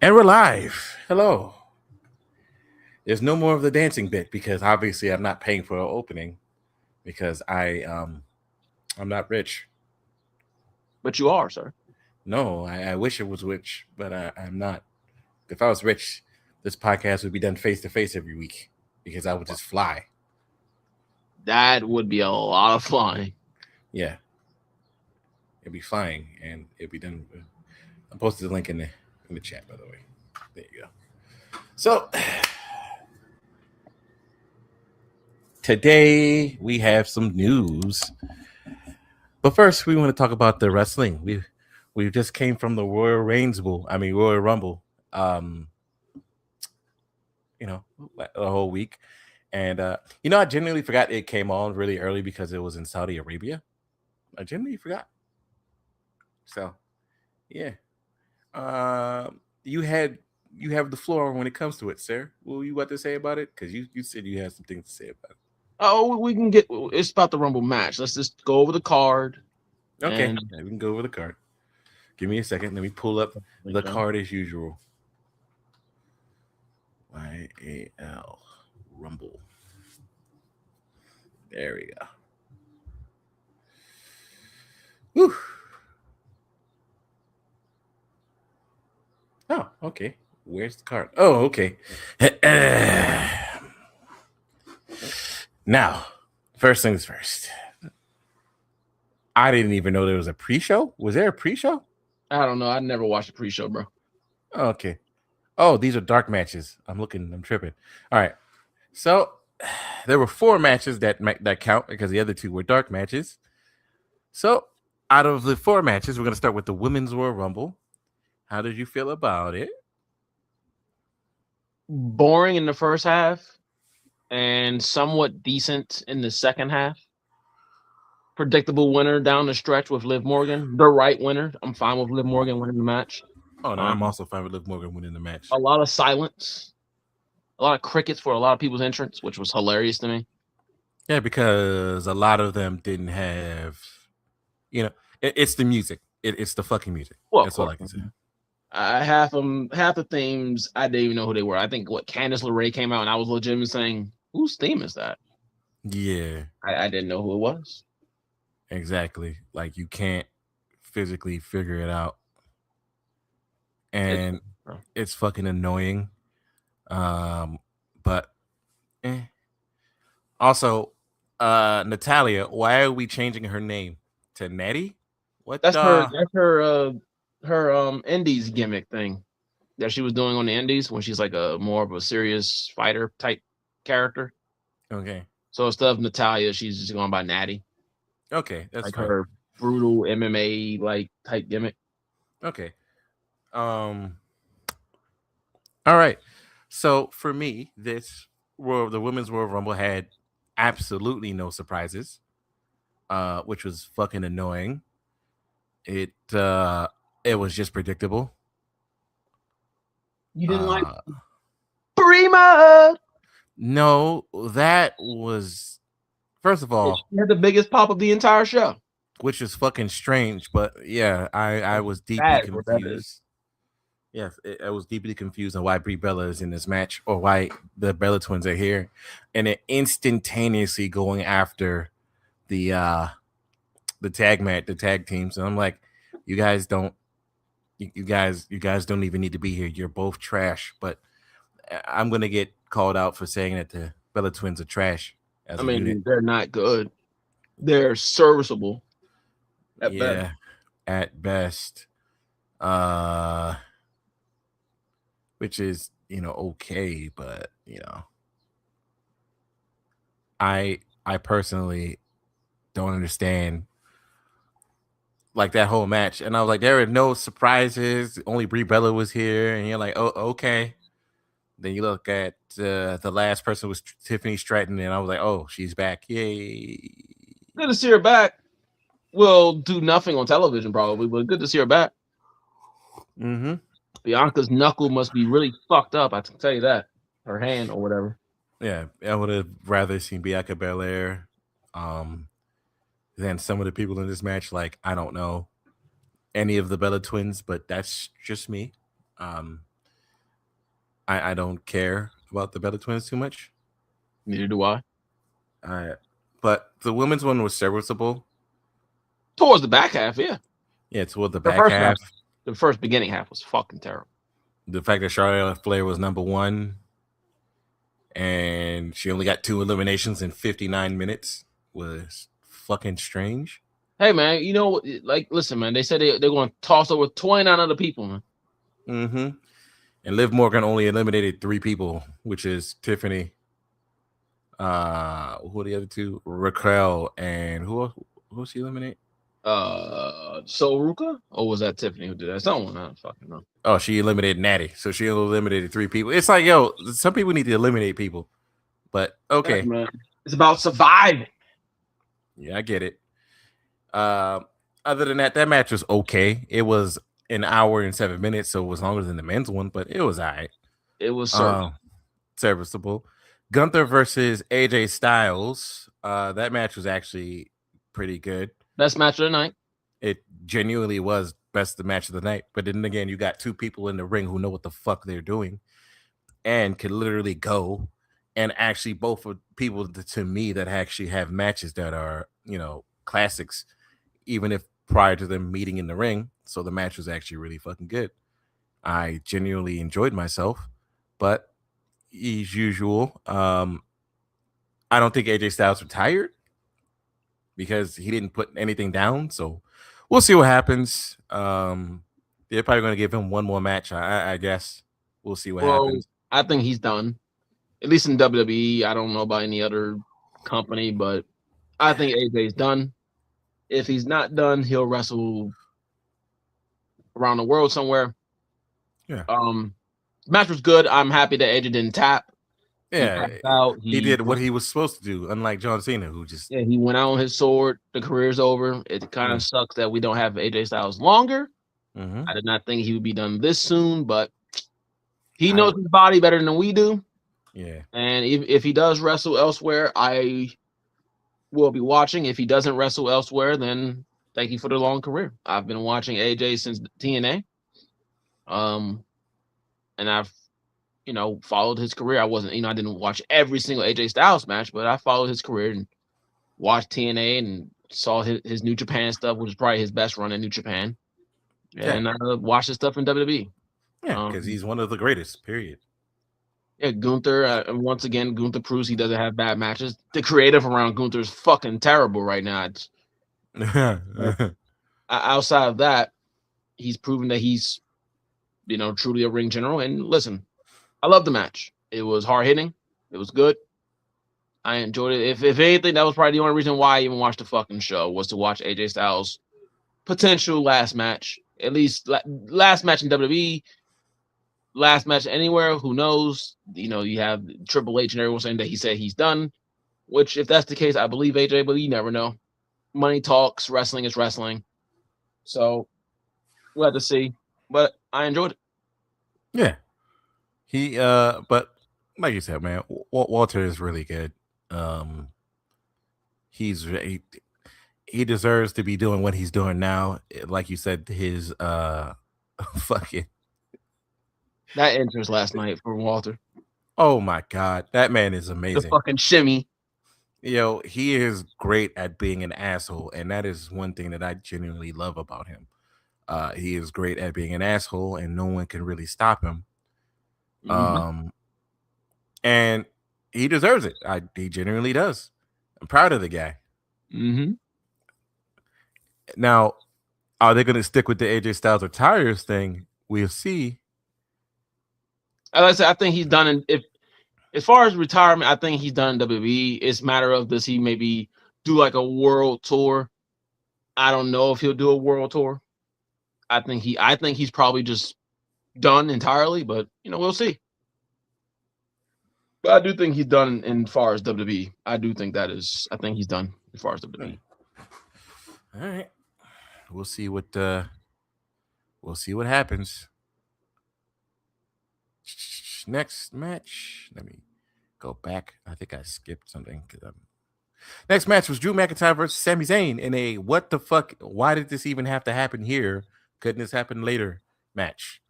And we're live. Hello. There's no more of the dancing bit because obviously I'm not paying for an opening because I'm not rich. But you are, sir. No, I wish it was rich, but I'm not. If I was rich, this podcast would be done face to face every week because I would just fly. That would be a lot of flying. Yeah, it'd be flying and it'd be done. I posted the link in the chat, by the way. There you go. So today we have some news. But first, we want to talk about the wrestling. We just came from the Royal Rumble. Um, you know, the whole week, and I genuinely forgot it came on really early because it was in Saudi Arabia. I genuinely forgot. So, yeah, you had you have the floor when it comes to it, sir. What were you about to say about it? Because you said you had some things to say about Oh, we can get. It's about the Rumble match. Let's just go over the card it. Okay, and yeah, we can go over the card. Give me a second. Let me pull up the card as usual. YAL Rumble. There we go. Whew. Oh, okay. Where's the card? Oh, okay. Now, first things first. I didn't even know there was a pre-show. Was there a pre-show? I don't know. I never watched the pre-show, bro. Oh, okay. Oh, these are dark matches. I'm tripping. All right. So there were 4 matches that count because the other 2 were dark matches. So out of the 4 matches, we're gonna start with the Women's Royal Rumble. How did you feel about it? Boring in the first half and somewhat decent in the second half. Predictable winner down the stretch with Liv Morgan, the right winner. I'm fine with Liv Morgan winning the match. Oh no, I'm also fine with Liv Morgan winning the match. A lot of silence, a lot of crickets for a lot of people's entrance, which was hilarious to me. Yeah, because a lot of them didn't have, it's the music. It's the fucking music. Well, That's all I can say. Half the themes I didn't even know who they were. I think Candice LeRae came out and I was legitimately saying, "Whose theme is that?" Yeah, I didn't know who it was. exactly. Like you can't physically figure it out, and it's fucking annoying. But also, Natalia, why are we changing her name to Nettie? What? That's her Indies gimmick thing that she was doing on the Indies when she's like a more of a serious fighter type character. Okay. So instead of Natalia, she's just going by Natty. Okay, that's like fine. her brutal MMA like type gimmick. Okay. All right. So for me, the Women's Royal Rumble had absolutely no surprises, which was fucking annoying. It was just predictable. You didn't like Prima? No, that was first of all, she had the biggest pop of the entire show, which is fucking strange. But yeah, I was deeply confused. Yes, I was deeply confused on why Brie Bella is in this match or why the Bella twins are here, and it instantaneously going after the tag teams, and I'm like, you guys don't even need to be here. You're both trash. But I'm gonna get called out for saying that the Bella twins are trash. I mean, they're not good. They're serviceable. At best. At best. Which is, okay, but I personally don't understand like that whole match. And I was like, there are no surprises. Only Brie Bella was here, and you're like, oh, okay. Then you look at the last person was Tiffany Stratton, and I was like, oh, she's back. Yay. Good to see her back. Will do nothing on television probably, but good to see her back. Mm-hmm. Bianca's knuckle must be really fucked up. I can tell you that. Her hand or whatever. Yeah, I would have rather seen Bianca Belair than some of the people in this match. Like, I don't know any of the Bella twins, but that's just me. I don't care about the Bella Twins too much. Neither do I. But the women's one was serviceable. Towards the back half, yeah. Yeah, toward the The back first half, half. the first beginning half was fucking terrible. The fact that Charlotte Flair was number one and she only got 2 eliminations in 59 minutes was fucking strange. Hey man, you know, like listen, man. They said they're going to toss over 29 other people, man. Mm-hmm. And Liv Morgan only eliminated 3 people, which is Tiffany. Who are the other two? Raquel and who she eliminate? Ruka? Or was that Tiffany who did that? Someone, I don't fucking know. Oh, she eliminated Natty, so she only eliminated 3 people. It's like, yo, some people need to eliminate people, but okay, Hey, man. It's about surviving. yeah, I get it. Other than that, that match was okay. It was an hour and 7 minutes, so it was longer than the men's one, but it was alright. It was Serviceable. Gunther versus AJ Styles. That match was actually pretty good. best match of the night. It genuinely was best the match of the night. But then again, you got 2 people in the ring who know what the fuck they're doing and can literally go. And actually, both of people to me that actually have matches that are, classics, even if prior to them meeting in the ring. So the match was actually really fucking good. I genuinely enjoyed myself, but as usual, I don't think AJ Styles retired because he didn't put anything down. So we'll see what happens. They're probably going to give him one more match, I guess. We'll see what happens. I think he's done. At least in WWE. I don't know about any other company, but I think AJ's done. If he's not done, he'll wrestle around the world somewhere. Yeah. Match was good. I'm happy that AJ didn't tap. Yeah, he did what he was supposed to do, unlike John Cena, who just he went out on his sword. The career's over. It kind of sucks that we don't have AJ Styles longer. Mm-hmm. I did not think he would be done this soon, but he knows his body better than we do. Yeah, and if he does wrestle elsewhere, I will be watching. If he doesn't wrestle elsewhere, then thank you for the long career. I've been watching AJ since TNA, and I've followed his career. I wasn't, I didn't watch every single AJ Styles match, but I followed his career and watched TNA and saw his New Japan stuff, which is probably his best run in New Japan. And I watched his stuff in WWE. Yeah, because he's one of the greatest, period. Yeah, Gunther, once again, Gunther proves he doesn't have bad matches. The creative around Gunther is fucking terrible right now. Outside of that, he's proven that he's, truly a ring general. And listen, I love the match. It was hard hitting. It was good. I enjoyed it. If anything, that was probably the only reason why I even watched the fucking show was to watch AJ Styles' potential last match. At least last match in WWE, last match anywhere. Who knows? You have Triple H and everyone saying that he said he's done. Which, if that's the case, I believe AJ, but you never know. Money talks. Wrestling is wrestling. So we'll have to see. But I enjoyed it. Yeah. But like you said, man, Walter is really good. He deserves to be doing what he's doing now. Like you said, his fucking that entrance last night for Walter. Oh my god, that man is amazing. The fucking shimmy. He is great at being an asshole, and that is one thing that I genuinely love about him. He is great at being an asshole, and no one can really stop him. Mm-hmm. And he deserves it. He genuinely does. I'm proud of the guy. Mm-hmm. Now, are they going to stick with the AJ Styles retires thing? We'll see. Like I said, I think he's done. As far as retirement, I think he's done in WWE. It's a matter of does he maybe do like a world tour? I don't know if he'll do a world tour. I think he's probably just done entirely, but we'll see. But I do think he's done in far as WWE. I think he's done as far as WWE. All right. We'll see what happens. Next match. Let me go back. I think I skipped something. Next match was Drew McIntyre versus Sami Zayn in a what the fuck? Why did this even have to happen here? Couldn't this happen later match?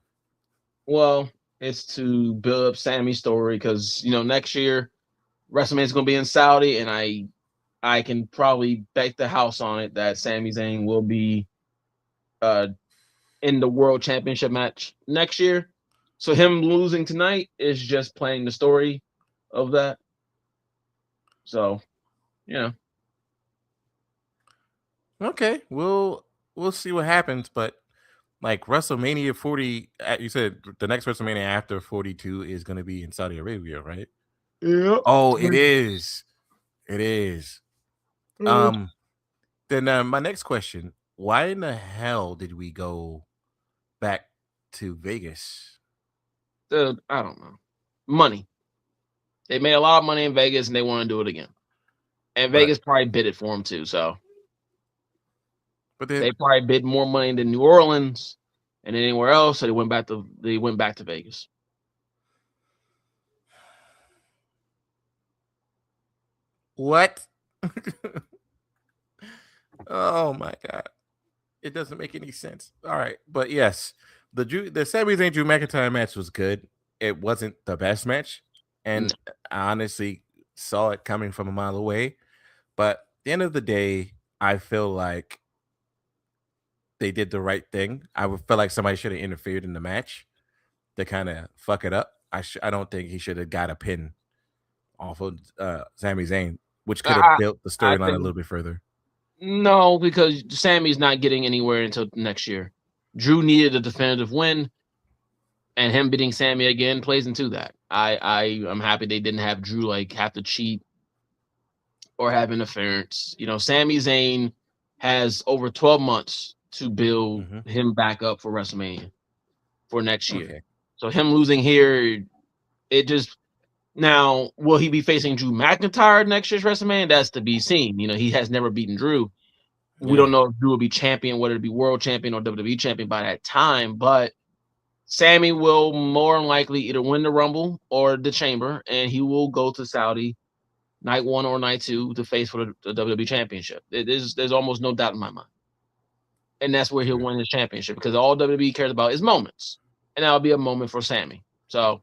Well, It's to build up Sammy's story because next year WrestleMania is going to be in Saudi, and I can probably bet the house on it that Sami Zayn will be uh in the World Championship match next year. So him losing tonight is just playing the story of that. So, yeah. Okay, we'll see what happens, but like WrestleMania 40, you said the next WrestleMania after 42 is going to be in Saudi Arabia, right? Yeah. Oh, it is. It is. Then my next question, why in the hell did we go back to Vegas? I don't know. Money. They made a lot of money in Vegas and they want to do it again. And But Vegas probably bid it for them too. So then they probably bid more money than New Orleans and anywhere else. So they went back to Vegas. what? Oh my god. It doesn't make any sense. All right, but yes, the Sami Zayn Drew McIntyre match was good. It wasn't the best match, and I honestly saw it coming from a mile away. But at the end of the day, I feel like they did the right thing. I would feel like somebody should have interfered in the match to kind of fuck it up. I don't think he should have got a pin off of Sami Zayn, which could have built the I storyline a think little bit further. no, because Sammy's not getting anywhere until next year. Drew needed a definitive win, and him beating Sammy again plays into that. I'm happy they didn't have Drew like have to cheat or have interference. Sami Zayn has over 12 months to build him back up for WrestleMania for next year. Okay. So him losing here, it just now will he be facing Drew McIntyre next year's WrestleMania? That's to be seen. He has never beaten Drew. We don't know if Drew will be champion, whether it be world champion or WWE champion by that time, but Sammy will more than likely either win the Rumble or the Chamber, and he will go to Saudi night 1 or night 2 to face for the WWE championship. There's almost no doubt in my mind. And that's where he'll win his championship because all WWE cares about is moments. And that'll be a moment for Sammy. So,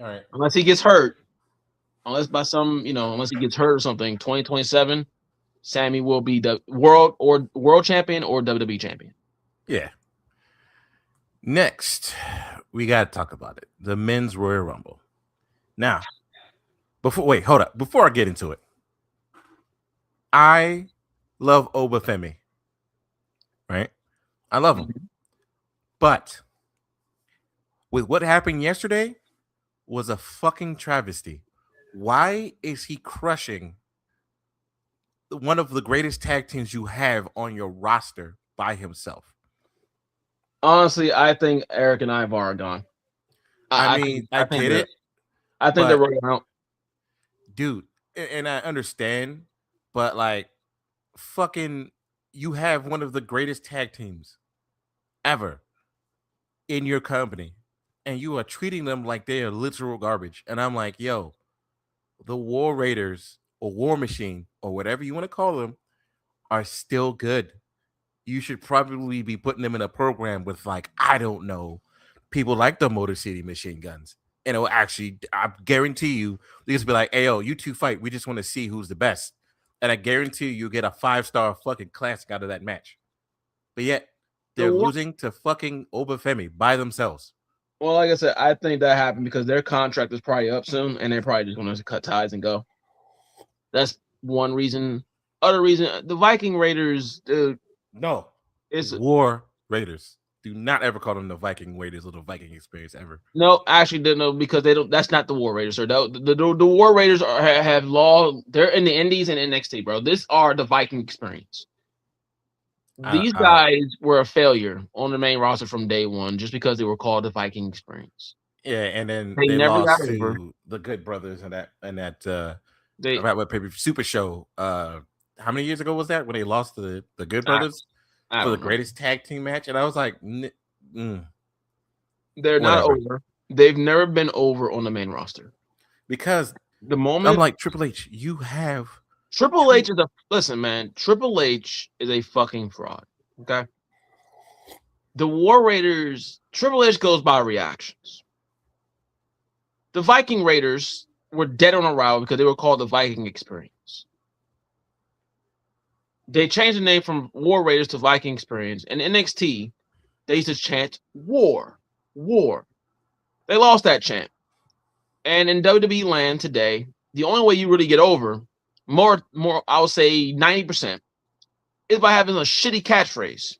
all right. Unless he gets hurt, unless he gets hurt or something, 2027, Sammy will be the world champion or WWE champion. Yeah. Next, we got to talk about it. The men's Royal Rumble. Now, hold up. Before I get into it, I love Obafemi. Right? I love him. But with what happened yesterday was a fucking travesty. Why is he crushing one of the greatest tag teams you have on your roster by himself? Honestly, I think Eric and Ivar are gone. I get it. I think they're running out. Dude, and I understand, but like fucking you have one of the greatest tag teams ever in your company, and you are treating them like they are literal garbage. And I'm like, yo, the War Raiders or War Machine or whatever you want to call them are still good. You should probably be putting them in a program with, like, I don't know, people like the Motor City Machine Guns. And it'll actually, I guarantee you, they just be like, hey, yo, you two fight. We just want to see who's the best. And I guarantee you get a 5-star fucking classic out of that match. But yet, they're losing to fucking Obafemi by themselves. Well, like I said, I think that happened because their contract is probably up soon, and they're probably just going to cut ties and go. That's one reason. Other reason, the Viking Raiders. No, it's War Raiders. Do not ever call them the Viking Raiders or the Viking Experience ever. No, actually, no, because they don't. That's not the War Raiders, sir. The War Raiders have law. They're in the Indies and NXT, bro. This are the Viking Experience. These guys were a failure on the main roster from day one, just because they were called the Viking Experience. Yeah, and then they never lost to the Good Brothers and that Super Show. How many years ago was that when they lost to the Good Brothers for the greatest tag team match? And I was like, they're not over. They've never been over on the main roster because the moment I'm like, Triple H, you have. Triple H is listen, man. Triple H is a fucking fraud. Okay. The War Raiders, Triple H goes by reactions. The Viking Raiders were dead on arrival because they were called the Viking Experience. They changed the name from War Raiders to Viking Experience. And NXT, they used to chant war, war. They lost that chant. And in WWE land today, the only way you really get over, more, I would say 90%, is by having a shitty catchphrase.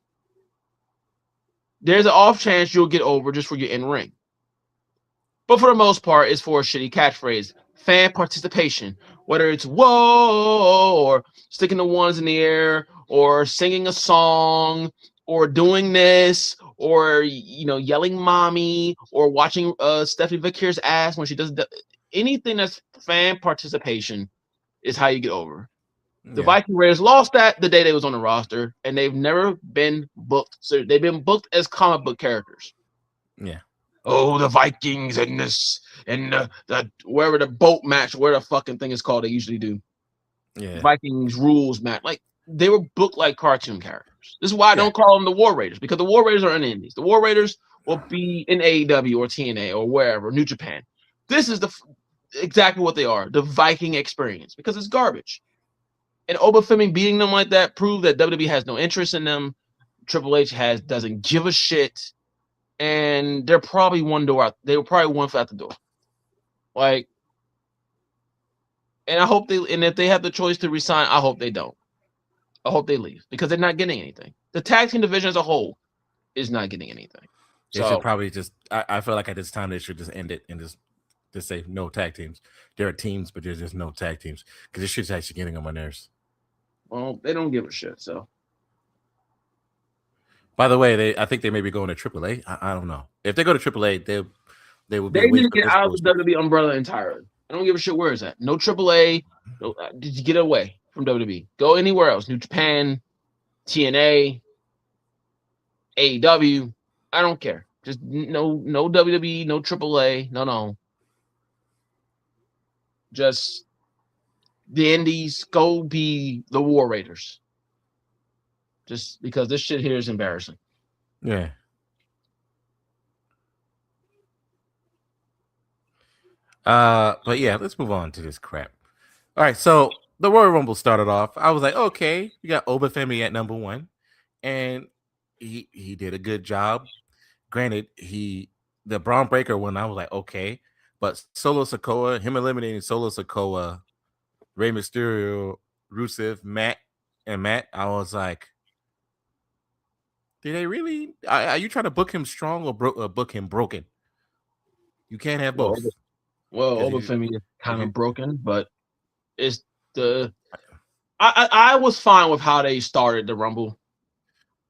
There's an off chance you'll get over just for your in ring. But for the most part, it's for a shitty catchphrase. Fan participation, whether it's whoa or sticking the ones in the air or singing a song or doing this or yelling mommy or watching Stephanie Vicker's ass when she does anything that's fan participation is how you get over. The Viking Raiders lost that the day they was on the roster, and they've never been booked. So they've been booked as comic book characters. Yeah. Oh, the Vikings and this and the wherever the boat match, where the fucking thing is called, they usually do. Yeah. Vikings rules match. Like they were booked like cartoon characters. This is why I don't call them the War Raiders, because the War Raiders are in the Indies. The War Raiders will be in AEW or TNA or wherever, New Japan. This is exactly what they are, the Viking Experience, because it's garbage. And Obafemi beating them like that proved that WWE has no interest in them. Triple H doesn't give a shit. And they're probably one door out. They were probably one foot out the door. Like, and I hope and if they have the choice to resign, I hope they don't. I hope they leave because they're not getting anything. The tag team division as a whole is not getting anything. They should probably just, I feel like at this time they should just end it and just say no tag teams. There are teams, but there's just no tag teams because this shit's actually getting on my nerves. Well, they don't give a shit, so. By the way, I think they may be going to AAA. I don't know. If they go to AAA, they will be. They need to get out of the WWE umbrella entirely. I don't give a shit where it's at. No AAA. No, did you get away from WWE? Go anywhere else. New Japan, TNA, AEW. I don't care. Just no WWE, no AAA. No. Just the Indies. Go be the War Raiders. Just because this shit here is embarrassing. Yeah. But yeah, let's move on to this crap. All right, so the Royal Rumble started off. I was like, okay, you got Obafemi at number 1, and he did a good job. Granted, the Braun Breaker one, I was like, okay, but Solo Sikoa, him eliminating Solo Sikoa, Rey Mysterio, Rusev, Matt, I was like, did they really? Are you trying to book him strong or book him broken? You can't have both. Well, Obafemi is kind of broken, but it's I was fine with how they started the Rumble.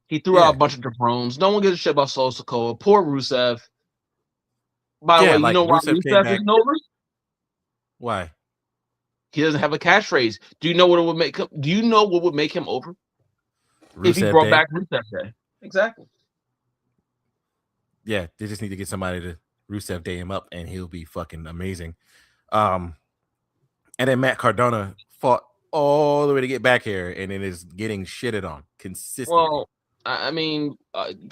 He threw out a bunch of jabrones. No one gives a shit about Solo Sikoa. Poor Rusev. By the way, you know why Rusev isn't over? Why? He doesn't have a catchphrase. Do you know what would make him? Do you know what would make him over? Rusev if he brought back Rusev Day. Exactly. Yeah, they just need to get somebody to Rusev Day him up, and he'll be fucking amazing. And then Matt Cardona fought all the way to get back here, and then is getting shitted on consistently. Well, I mean,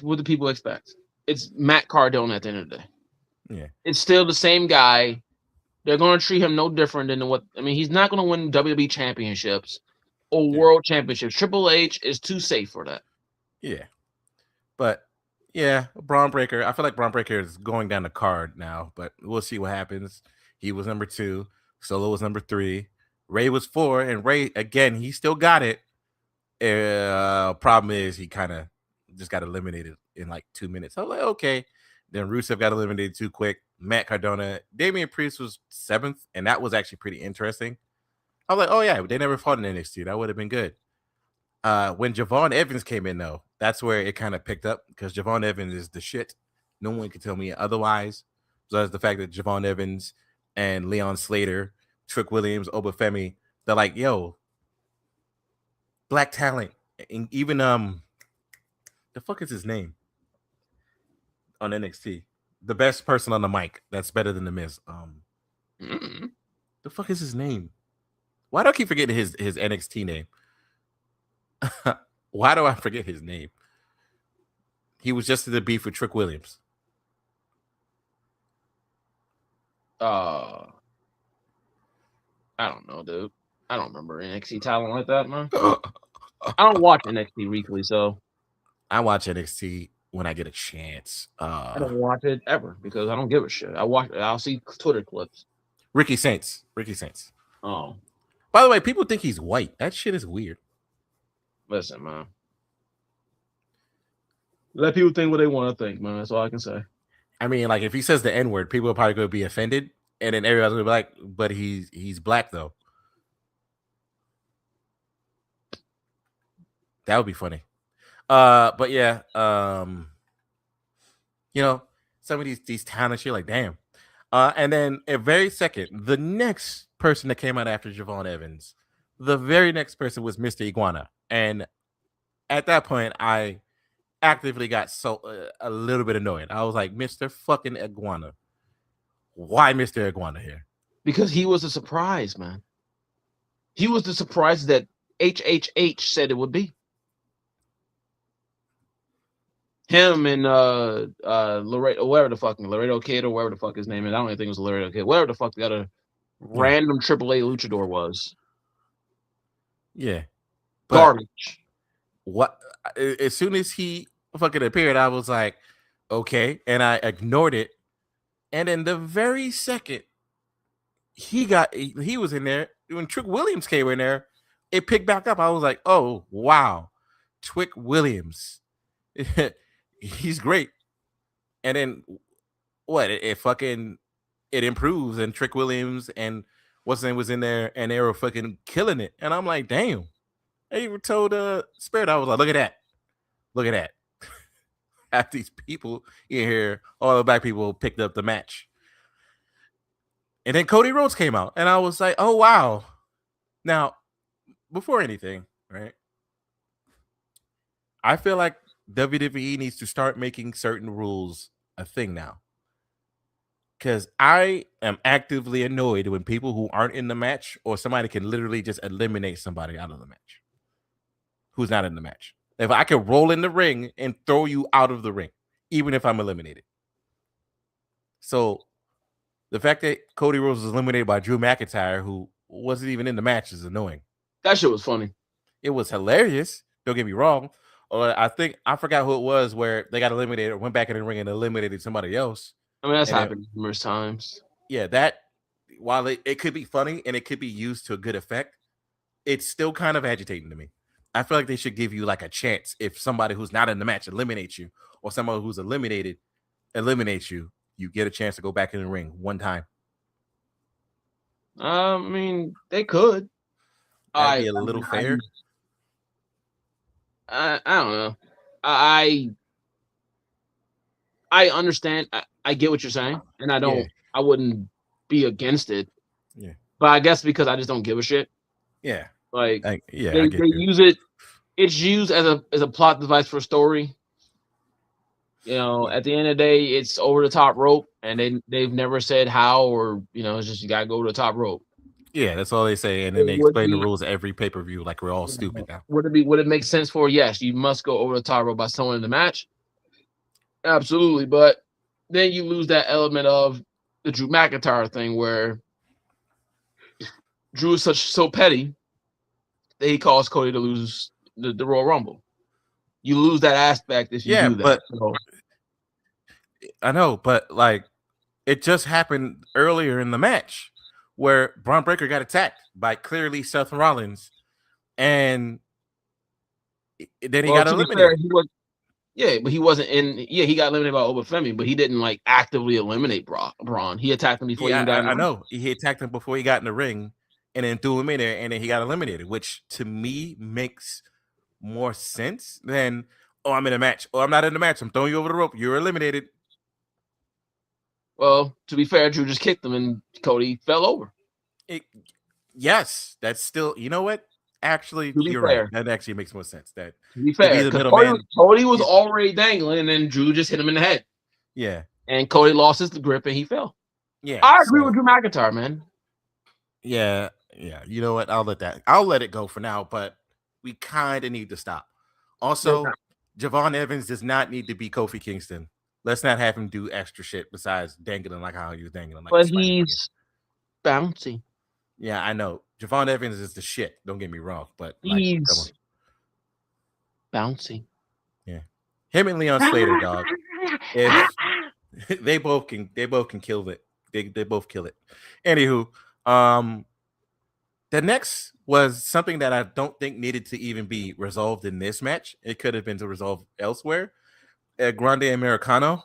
what do people expect? It's Matt Cardona at the end of the day. Yeah, it's still the same guy. They're going to treat him no different than what. I mean, he's not going to win WWE championships or world championships. Triple H is too safe for that. Yeah, but yeah, Braun Breaker. I feel like Braun Breaker is going down the card now, but we'll see what happens. He was number 2. Solo was number 3. Ray was 4, and Ray again. He still got it. Problem is, he kind of just got eliminated in like 2 minutes. I was like, okay. Then Rusev got eliminated too quick. Matt Cardona, Damian Priest was 7th, and that was actually pretty interesting. I was like, oh yeah, they never fought in NXT. That would have been good. When Javon Evans came in, though, that's where it kind of picked up because Javon Evans is the shit. No one can tell me otherwise. So that's the fact that Javon Evans and Leon Slater, Trick Williams, Obafemi, they're like, yo, black talent. And even the fuck is his name on NXT? The best person on the mic that's better than the Miz. The fuck is his name? Why do I keep forgetting his NXT name? Why do I forget his name? He was just in the beef with Trick Williams. I don't know, dude. I don't remember NXT talent like that, man. I don't watch NXT weekly, so I watch NXT when I get a chance. I don't watch it ever because I don't give a shit. I'll see Twitter clips. Ricky Saints. Ricky Saints. Oh, By the way, people think he's white. That shit is weird. listen, man. Let people think what they want to think, man. That's all I can say. I mean, like if he says the N word, people are probably going to be offended, and then everybody's going to be like, "But he's black though." That would be funny. But yeah, you know, some of these talents, you're like, damn. And then a very second, the next person that came out after Javon Evans, the very next person was Mr. Iguana, and at that point, I actively got a little bit annoyed. I was like, Mr. fucking Iguana, why Mr. Iguana here? Because he was a surprise, man. He was the surprise that HHH said it would be. Him and Laredo, Laredo Kid or whatever the fuck his name is. I don't even think it was Laredo Kid. Whatever the fuck the other random AAA luchador was. Yeah. Garbage. What? As soon as he fucking appeared, I was like, okay, and I ignored it. And then the very second he was in there, when Trick Williams came in there, it picked back up. I was like, oh wow, Trick Williams. He's great. And then what? It improves, and Trick Williams and what's name was in there, and they were fucking killing it. And I'm like, damn. I even told Spirit, I was like, look at that. Half these people in here, all the black people picked up the match. And then Cody Rhodes came out, and I was like, oh wow. Now, before anything, right? I feel like WWE needs to start making certain rules a thing now. Because I am actively annoyed when people who aren't in the match or somebody can literally just eliminate somebody out of the match who's not in the match. If I can roll in the ring and throw you out of the ring, even if I'm eliminated. So the fact that Cody Rhodes was eliminated by Drew McIntyre, who wasn't even in the match, is annoying. That shit was funny. It was hilarious. Don't get me wrong. Or I forgot who it was where they got eliminated or went back in the ring and eliminated somebody else. I mean, that's happened numerous times. Yeah, that while it could be funny and it could be used to a good effect, it's still kind of agitating to me. I feel like they should give you like a chance if somebody who's not in the match eliminates you, or somebody who's eliminated eliminates you, you get a chance to go back in the ring one time. I mean, they could. That'd be a little fair. I don't know. I understand. I get what you're saying, and I wouldn't be against it. Yeah. But I guess because I just don't give a shit. Yeah. Like they use it. It's used as a plot device for a story. You know, at the end of the day, it's over the top rope, and they've never said how, or it's just you gotta go to the top rope. Yeah, that's all they say, and then they explain the rules every pay-per-view like we're all stupid now. Would it make sense for yes, you must go over the top rope by someone in the match? Absolutely, but then you lose that element of the Drew McIntyre thing where Drew is so petty that he caused Cody to lose the Royal Rumble. You lose that aspect if you do that. But I know, but like it just happened earlier in the match where Braun Breaker got attacked by clearly Seth Rollins, and then he got eliminated. But he wasn't in. Yeah, he got eliminated by Obafemi, but he didn't like actively eliminate Braun. He attacked him before he got in the ring. I know. He attacked him before he got in the ring, and then threw him in there, and then he got eliminated, which to me makes more sense than, oh, I'm in a match. Oh, I'm not in the match. I'm throwing you over the rope. You're eliminated. Well, to be fair, Drew just kicked him, and Cody fell over. Yes, that's still. You know what? Actually, you're right. That actually makes more sense. That to be fair, Cody was already dangling, and then Drew just hit him in the head. Yeah, and Cody lost his grip, and he fell. Yeah, I agree with Drew McIntyre, man. Yeah. You know what? I'll let it go for now. But we kind of need to stop. Also, Javon Evans does not need to be Kofi Kingston. Let's not have him do extra shit besides dangling like how he was dangling like a But spider. he's bouncy. Yeah, I know. Javon Evans is the shit. Don't get me wrong, but like, come on. He's bouncy. Yeah, him and Leon Slater, dog. If they both can kill it. They both kill it. Anywho, the next was something that I don't think needed to even be resolved in this match. It could have been to resolve elsewhere. Grande Americano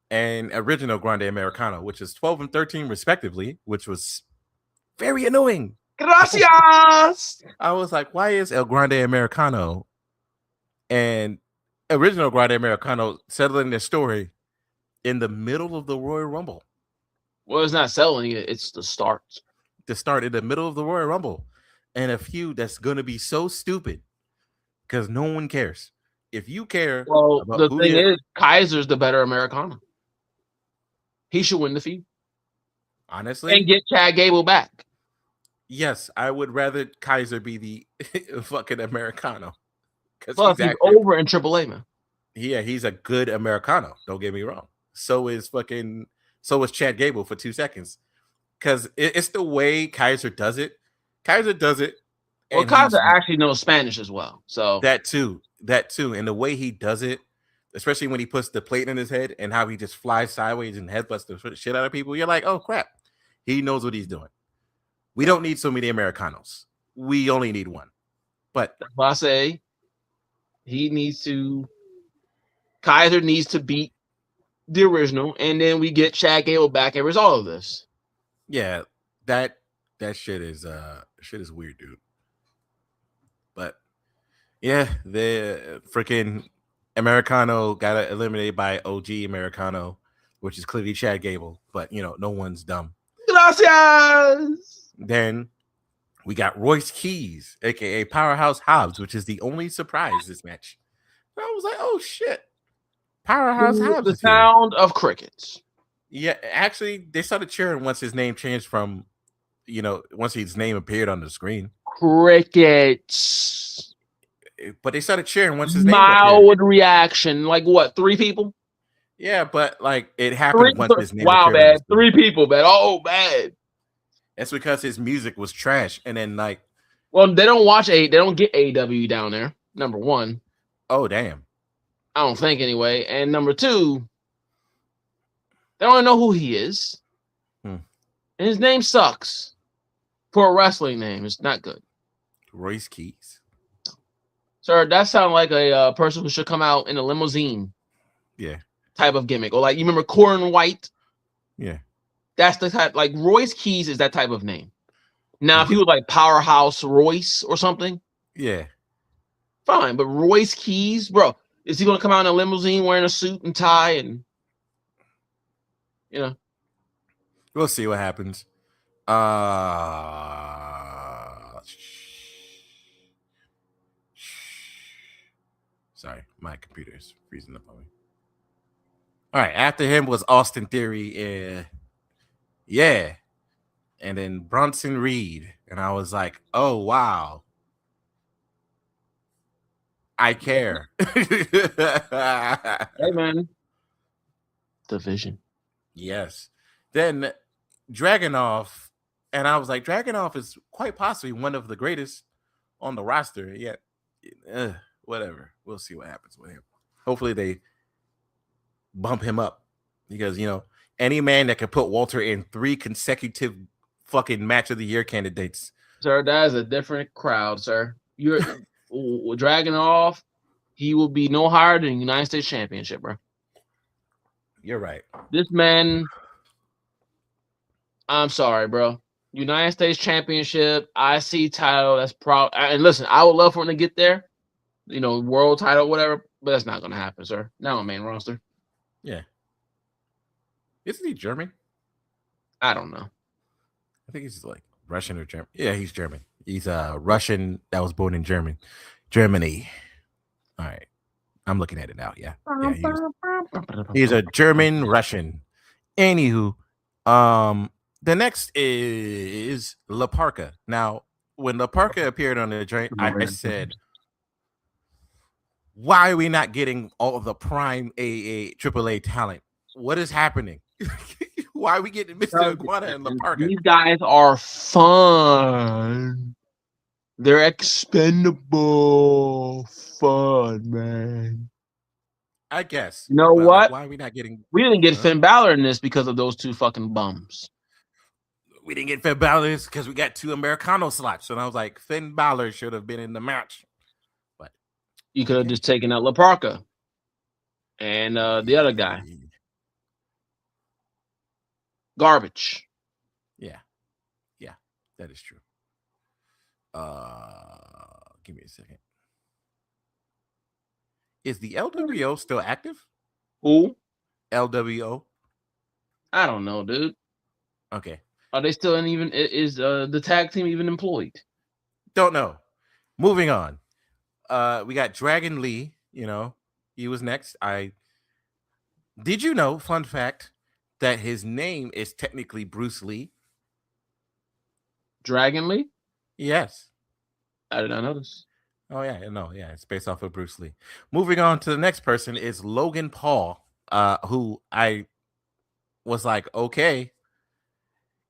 and original Grande Americano, which is 12 and 13 respectively, which was very annoying. Gracias. I was like, why is El Grande Americano and original Grande Americano settling their story in the middle of the Royal Rumble? Well, it's not selling it. It's the start. To start in the middle of the Royal Rumble and a feud that's going to be so stupid because no one cares. If you care, Well, about the who thing is, Kaiser's the better Americana. He should win the feud. Honestly, And get Chad Gable back. Yes, I would rather Kaiser be the fucking Americano. Plus, he's over in AAA, man. Yeah, he's a good Americano. Don't get me wrong. So is Chad Gable for 2 seconds. Because it's the way Kaiser does it. Kaiser does it. Well, Kaiser actually knows Spanish as well. So that too. And the way he does it, especially when he puts the plate in his head and how he just flies sideways and headbutts the shit out of people, you're like, oh crap. He knows what he's doing. We don't need so many Americanos. We only need one. But I say Kaiser needs to beat the original, and then we get Chad Gable back and resolve all of this. Yeah, that shit is weird, dude. But yeah, the freaking Americano got eliminated by OG Americano, which is clearly Chad Gable. But no one's dumb. Gracias. Then we got Royce Keys, aka Powerhouse Hobbs, which is the only surprise this match. And I was like, oh shit. Powerhouse Hobbs. The sound of crickets. Yeah, actually, they started cheering once his name changed from, once his name appeared on the screen. Crickets. But they started cheering once his name mild reaction. Like what? 3 people? Yeah, but like it happened once his name appeared. Wow, bad. 3 people, bad. Oh, bad. That's because his music was trash. And then they don't get AEW down there. Number 1. Oh, damn. I don't think anyway. And number 2, they don't know who he is. And his name sucks. For a wrestling name, it's not good. Royce Keys. Sir, that sounds like a person who should come out in a limousine. Yeah. Type of gimmick. Or like, you remember Corin White? Yeah. That's the type, like Royce Keys is that type of name. Now, if he was like Powerhouse Royce or something. Yeah. Fine, but Royce Keys, bro, is he going to come out in a limousine wearing a suit and tie and, We'll see what happens. Sorry, my computer is freezing up on me. All right, after him was Austin Theory. Yeah. And then Bronson Reed. And I was like, oh, wow. I care. Hey, man. Division. Yes. Then Dragunov. And I was like, Dragunov is quite possibly one of the greatest on the roster. Yet, whatever. We'll see what happens with him. Hopefully they bump him up. Because, any man that can put Walter in 3 consecutive fucking match of the year candidates. Sir, that is a different crowd, sir. You're Dragunov. He will be no higher than United States Championship, bro. You're right. This man, I'm sorry, bro. United States Championship, IC title, that's proud. And listen, I would love for him to get there, world title, whatever, but that's not going to happen, sir. Not on main roster. Yeah. Isn't he German? I don't know. I think he's like Russian or German. Yeah, he's German. He's a Russian that was born in Germany. All right. I'm looking at it now. Yeah. He's a German Russian. Anywho, the next is La Parka. Now, when La Parka appeared on the joint, I said, Why are we not getting all of the prime AAA talent? What is happening? Why are we getting Mr. Iguana and La Parka? These guys are fun. They're expendable fun, man. I guess, You know but like, what? why are we not getting? We didn't get Huh? Finn Balor in this because of those two fucking bums. We didn't get Finn Balor because we got 2 Americano slots, and I was like, Finn Balor should have been in the match. But You could have just taken out La Parka and the other guy. Garbage. Yeah, that is true. Give me a second. Is the LWO still active? Who? LWO. I don't know, dude. Okay. Are they still in even? Is the tag team even employed? Don't know. Moving on. We got Dragon Lee. You know, he was next. Did you know? Fun fact that his name is technically Bruce Lee. Dragon Lee? Yes. I did not know this. Oh yeah, no, yeah, it's based off of Bruce Lee. Moving on to the next person is Logan Paul, who I was like, okay.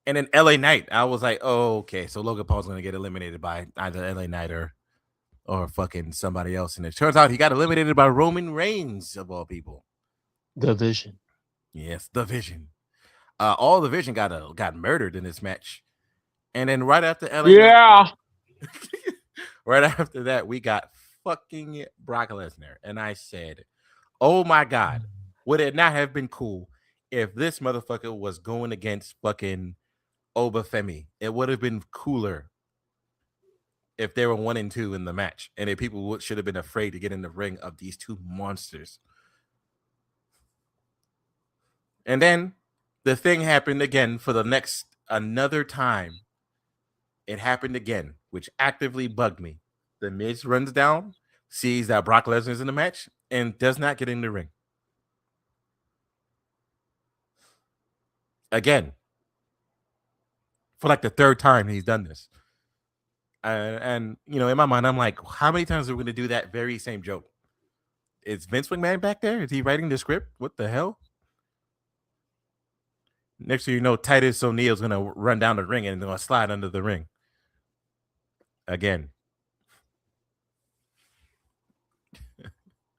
And then LA Knight, I was like, oh, okay, so Logan Paul's gonna get eliminated by either LA Knight or fucking somebody else. And it turns out he got eliminated by Roman Reigns of all people. The Vision. Yes, the Vision. All the Vision got murdered in this match. And then right after LA Yeah. Knight, right after that, we got fucking Brock Lesnar. And I said, oh my God, would it not have been cool if this motherfucker was going against fucking Obafemi? It would have been cooler if they were 1 and 2 in the match. And if people should have been afraid to get in the ring of these two monsters. And then the thing happened again for the next another time. It happened again, which actively bugged me. The Miz runs down, sees that Brock Lesnar is in the match, and does not get in the ring. Again. For like the 3rd time he's done this. And you know, in my mind, I'm like, how many times are we going to do that very same joke? Is Vince McMahon back there? Is he writing the script? What the hell? Next thing you know, Titus O'Neil's going to run down the ring and going to slide under the ring. Again.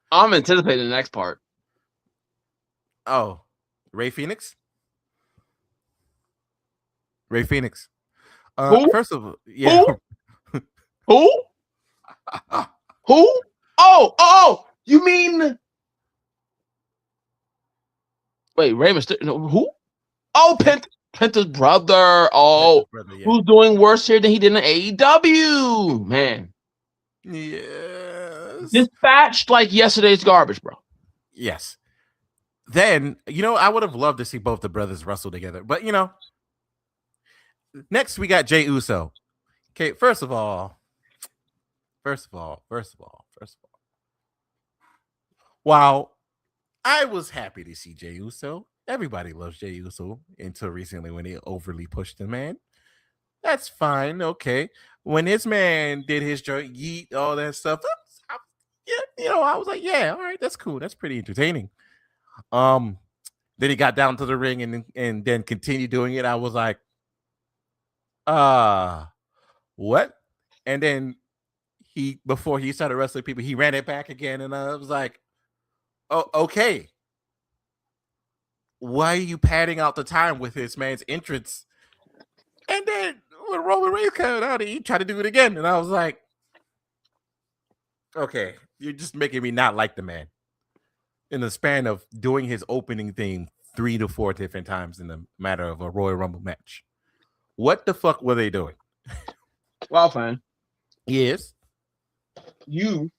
I'm anticipating the next part. Oh, Ray Phoenix? Ray Phoenix. Who? First of all, yeah. Who? Who? Oh, you mean... Wait, Ray Mysterio? No, who? Oh, Penta's brother. Oh, Penta's brother, yeah. Who's doing worse here than he did in AEW? Man. Yes. Dispatched like yesterday's garbage, bro. Yes. Then, you know, I would have loved to see both the brothers wrestle together. But, you know, next we got Jey Uso. Okay, first of all, while I was happy to see Jey Uso, everybody loves Jey Uso until recently when he overly pushed the man. That's fine, okay. When this man did his joint, yeet, all that stuff, I was like, yeah, all right, that's cool. That's pretty entertaining. Then he got down to the ring and then continued doing it. I was like, what? And then before he started wrestling people, he ran it back again, and I was like, oh, okay. Why are you padding out the time with this man's entrance? And then when Roman Reigns came out, he tried to do it again, and I was like, okay, you're just making me not like the man. In the span of doing his opening theme 3 to 4 different times in the matter of a Royal Rumble match. What the fuck were they doing? Well, fine. Yes. You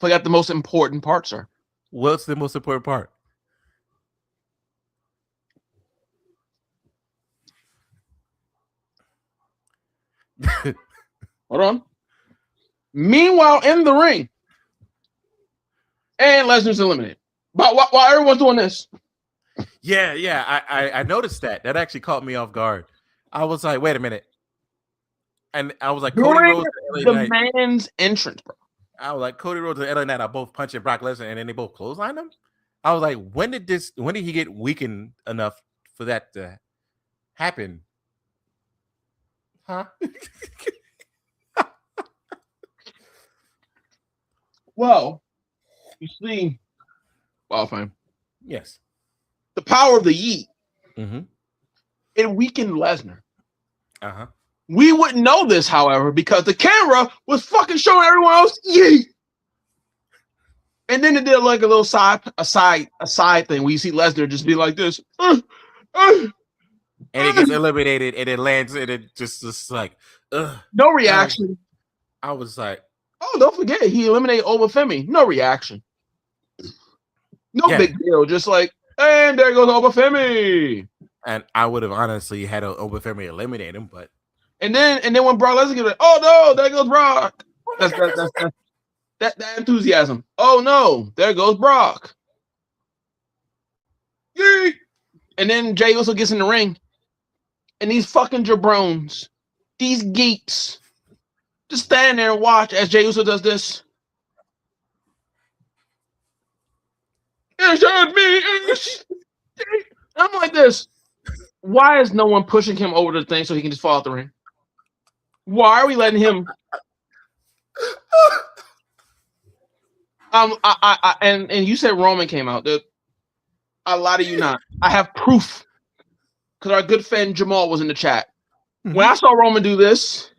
forgot the most important part, sir. What's the most important part? Hold on. Meanwhile, in the ring, and Lesnar's eliminated. But while everyone's doing this. Yeah. I noticed that. That actually caught me off guard. I was like, wait a minute. And I was like, Cody Rhodes the man's entrance, bro. I was like, Cody Rhodes and LA Knight are both punching Brock Lesnar, and then they both clothesline him. I was like, when did he get weakened enough for that to happen? Huh? Well, you see, fine. Yes. The power of the Yeet. Mm-hmm. It weakened Lesnar. Uh-huh. We wouldn't know this, however, because the camera was fucking showing everyone else Yeet. And then it did like a little side thing where you see Lesnar just be like this. And it gets eliminated and it lands and it just like no reaction. I was like, oh, don't forget he eliminated Obafemi. No reaction. No big deal. Just like, and there goes Obafemi. And I would have honestly had Obafemi eliminate him, but and then when Brock Lesnar gets like, oh no, there goes Brock. That's that enthusiasm. Oh no, there goes Brock. Yay! And then Jey Uso gets in the ring, and these fucking jabrones, these geeks, just stand there and watch as Jey Uso does this. It's me. I'm like this. Why is no one pushing him over the thing so he can just fall out the ring? Why are we letting him? And you said Roman came out. A lot of you not. I have proof because our good friend Jamal was in the chat. Mm-hmm. When I saw Roman do this,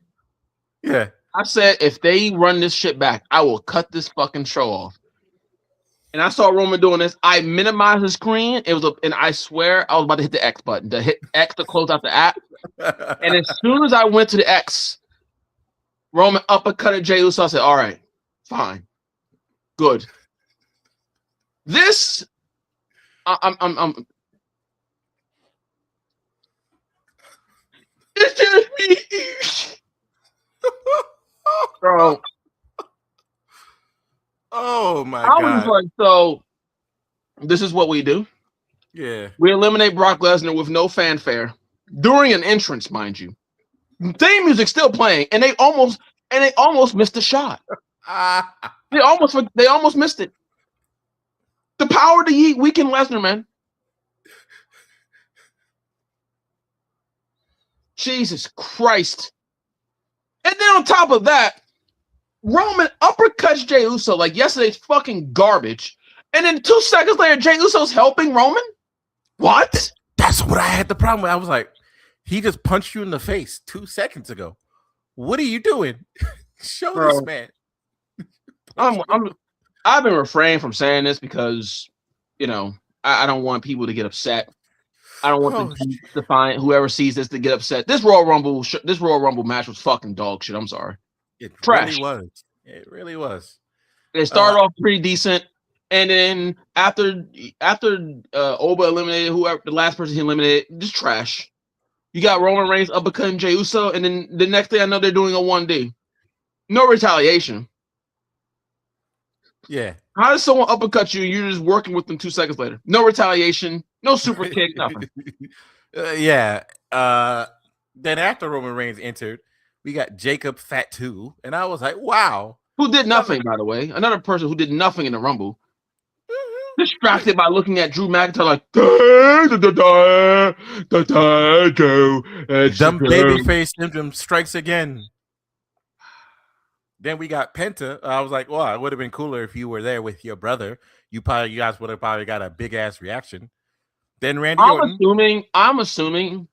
yeah, I said if they run this shit back, I will cut this fucking show off. And I saw Roman doing this. I minimized the screen. And I swear I was about to hit the X button, to hit X to close out the app. And as soon as I went to the X, Roman uppercutted Jey Uso. I said, "All right, fine, good." This, I'm. It's just me, bro. Oh my God! I was like, so this is what we do. Yeah, we eliminate Brock Lesnar with no fanfare during an entrance, mind you. Theme music still playing, and they almost missed the shot. They almost missed it. The power to Yeet weaken Lesnar, man. Jesus Christ! And then on top of that, Roman uppercuts Jey Uso like yesterday's fucking garbage, and then 2 seconds later, Jey Uso's helping Roman. What? That's what I had the problem with. I was like, he just punched you in the face 2 seconds ago. What are you doing? Show this man. I've been refraining from saying this because, I don't want people to get upset. I don't want to find whoever sees this to get upset. This Royal Rumble match was fucking dog shit. I'm sorry. It trash. Really was. It really was. It started off pretty decent, and then after Oba eliminated whoever the last person he eliminated, just trash. You got Roman Reigns uppercutting Jey Uso, and then the next thing I know, they're doing a 1D. No retaliation. Yeah. How does someone uppercut you? You're just working with them 2 seconds later. No retaliation. No super kick. Nothing. Yeah. Then after Roman Reigns entered, we got Jacob Fatu, and I was like, wow. Who did nothing, by the way. Another person who did nothing in the Rumble. Distracted by looking at Drew McIntyre like, dumb babyface syndrome strikes again. Then we got Penta. I was like, well, it would have been cooler if you were there with your brother. You guys would have probably got a big ass reaction. Then Randy Orton. I'm assuming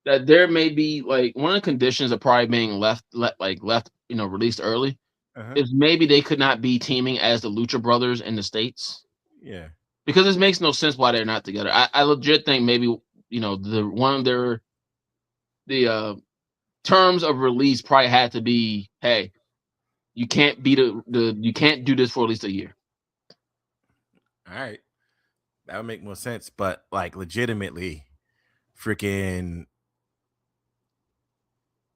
that there may be like one of the conditions of probably being left, released early is maybe they could not be teaming as the Lucha Brothers in the States. Yeah. Because this makes no sense why they're not together. I legit think maybe, the terms of release probably had to be, hey, you can't be you can't do this for at least a year. All right. That would make more sense. But like legitimately, freaking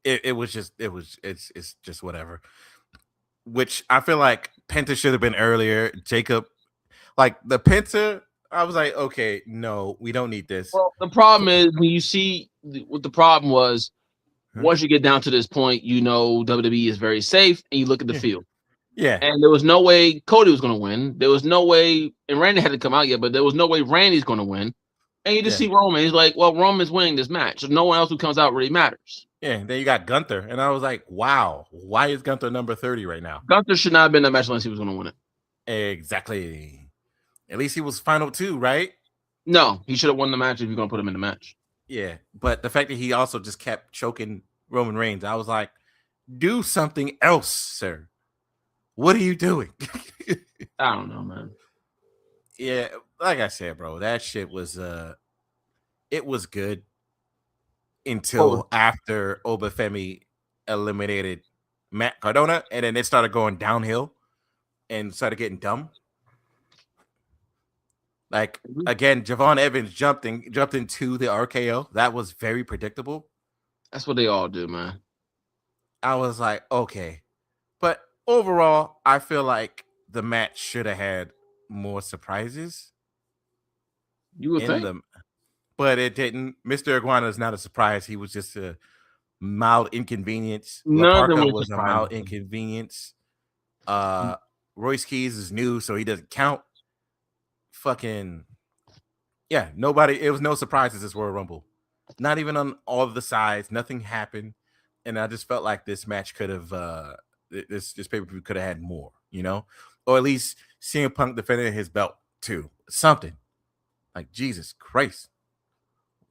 it's just whatever. Which I feel like Penta should have been earlier. Jacob, like the Penta, I was like, okay, no, we don't need this. Well, the problem is when you see what the problem was, once you get down to this point, WWE is very safe, and you look at the field. Yeah, And there was no way Cody was going to win. There was no way, and Randy hadn't come out yet, but there was no way Randy's going to win. And you just yeah, see Roman. He's like, well, Roman's winning this match. So no one else who comes out really matters. yeah. And then you got Gunther, and I was like, wow, why is Gunther number 30 right now? Gunther should not have been in that match unless he was going to win it. Exactly. At least he was final 2, right? No, he should have won the match if you're going to put him in the match. Yeah, but the fact that he also just kept choking Roman Reigns, I was like, do something else, sir. What are you doing? I don't know, man. Yeah, like I said, bro, that shit was it was good until after Obafemi eliminated Matt Cardona, and then it started going downhill and started getting dumb. Like again, Javon Evans jumped into the RKO. That was very predictable. That's what they all do, man. I was like, okay. But overall, I feel like the match should have had more surprises. You would think. But it didn't. Mr. Iguana is not a surprise. He was just a mild inconvenience. None of them Laparca was was a mild inconvenience. Royce Keys is new, so he doesn't count. Fucking yeah, nobody. It was no surprises this Royal Rumble. Not even on all of the sides. Nothing happened, and I just felt like this match could have this pay-per-view could have had more, you know, or at least CM Punk defending his belt too. Something like Jesus Christ.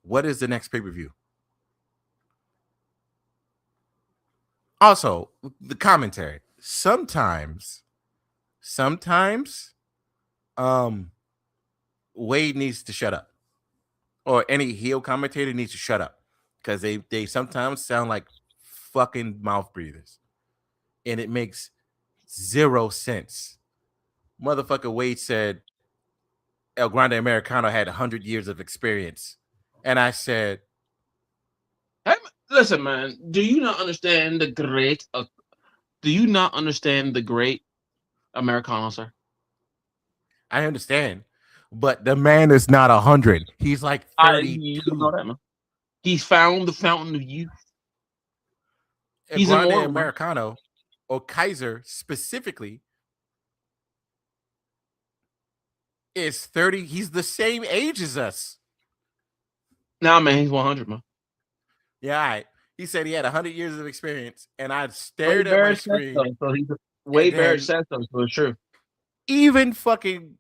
What is the next pay-per-view? Also, the commentary. Sometimes, Wade needs to shut up, or any heel commentator needs to shut up, because they sometimes sound like fucking mouth breathers, and it makes zero sense. Motherfucker Wade said El Grande Americano had 100 years of experience, and I said, hey, listen, man, do you not understand the great Americano, sir? I understand, but the man is not 100. He's like 32. You know that, man. He's found the fountain of youth. He's Grande Americano, or Kaiser specifically, is 30. He's the same age as us. Nah, man, he's 100, man. Yeah, all right. He said he had 100 years of experience, and I stared at my screen. So he's Wade Barrett said so, so it's true. Even fucking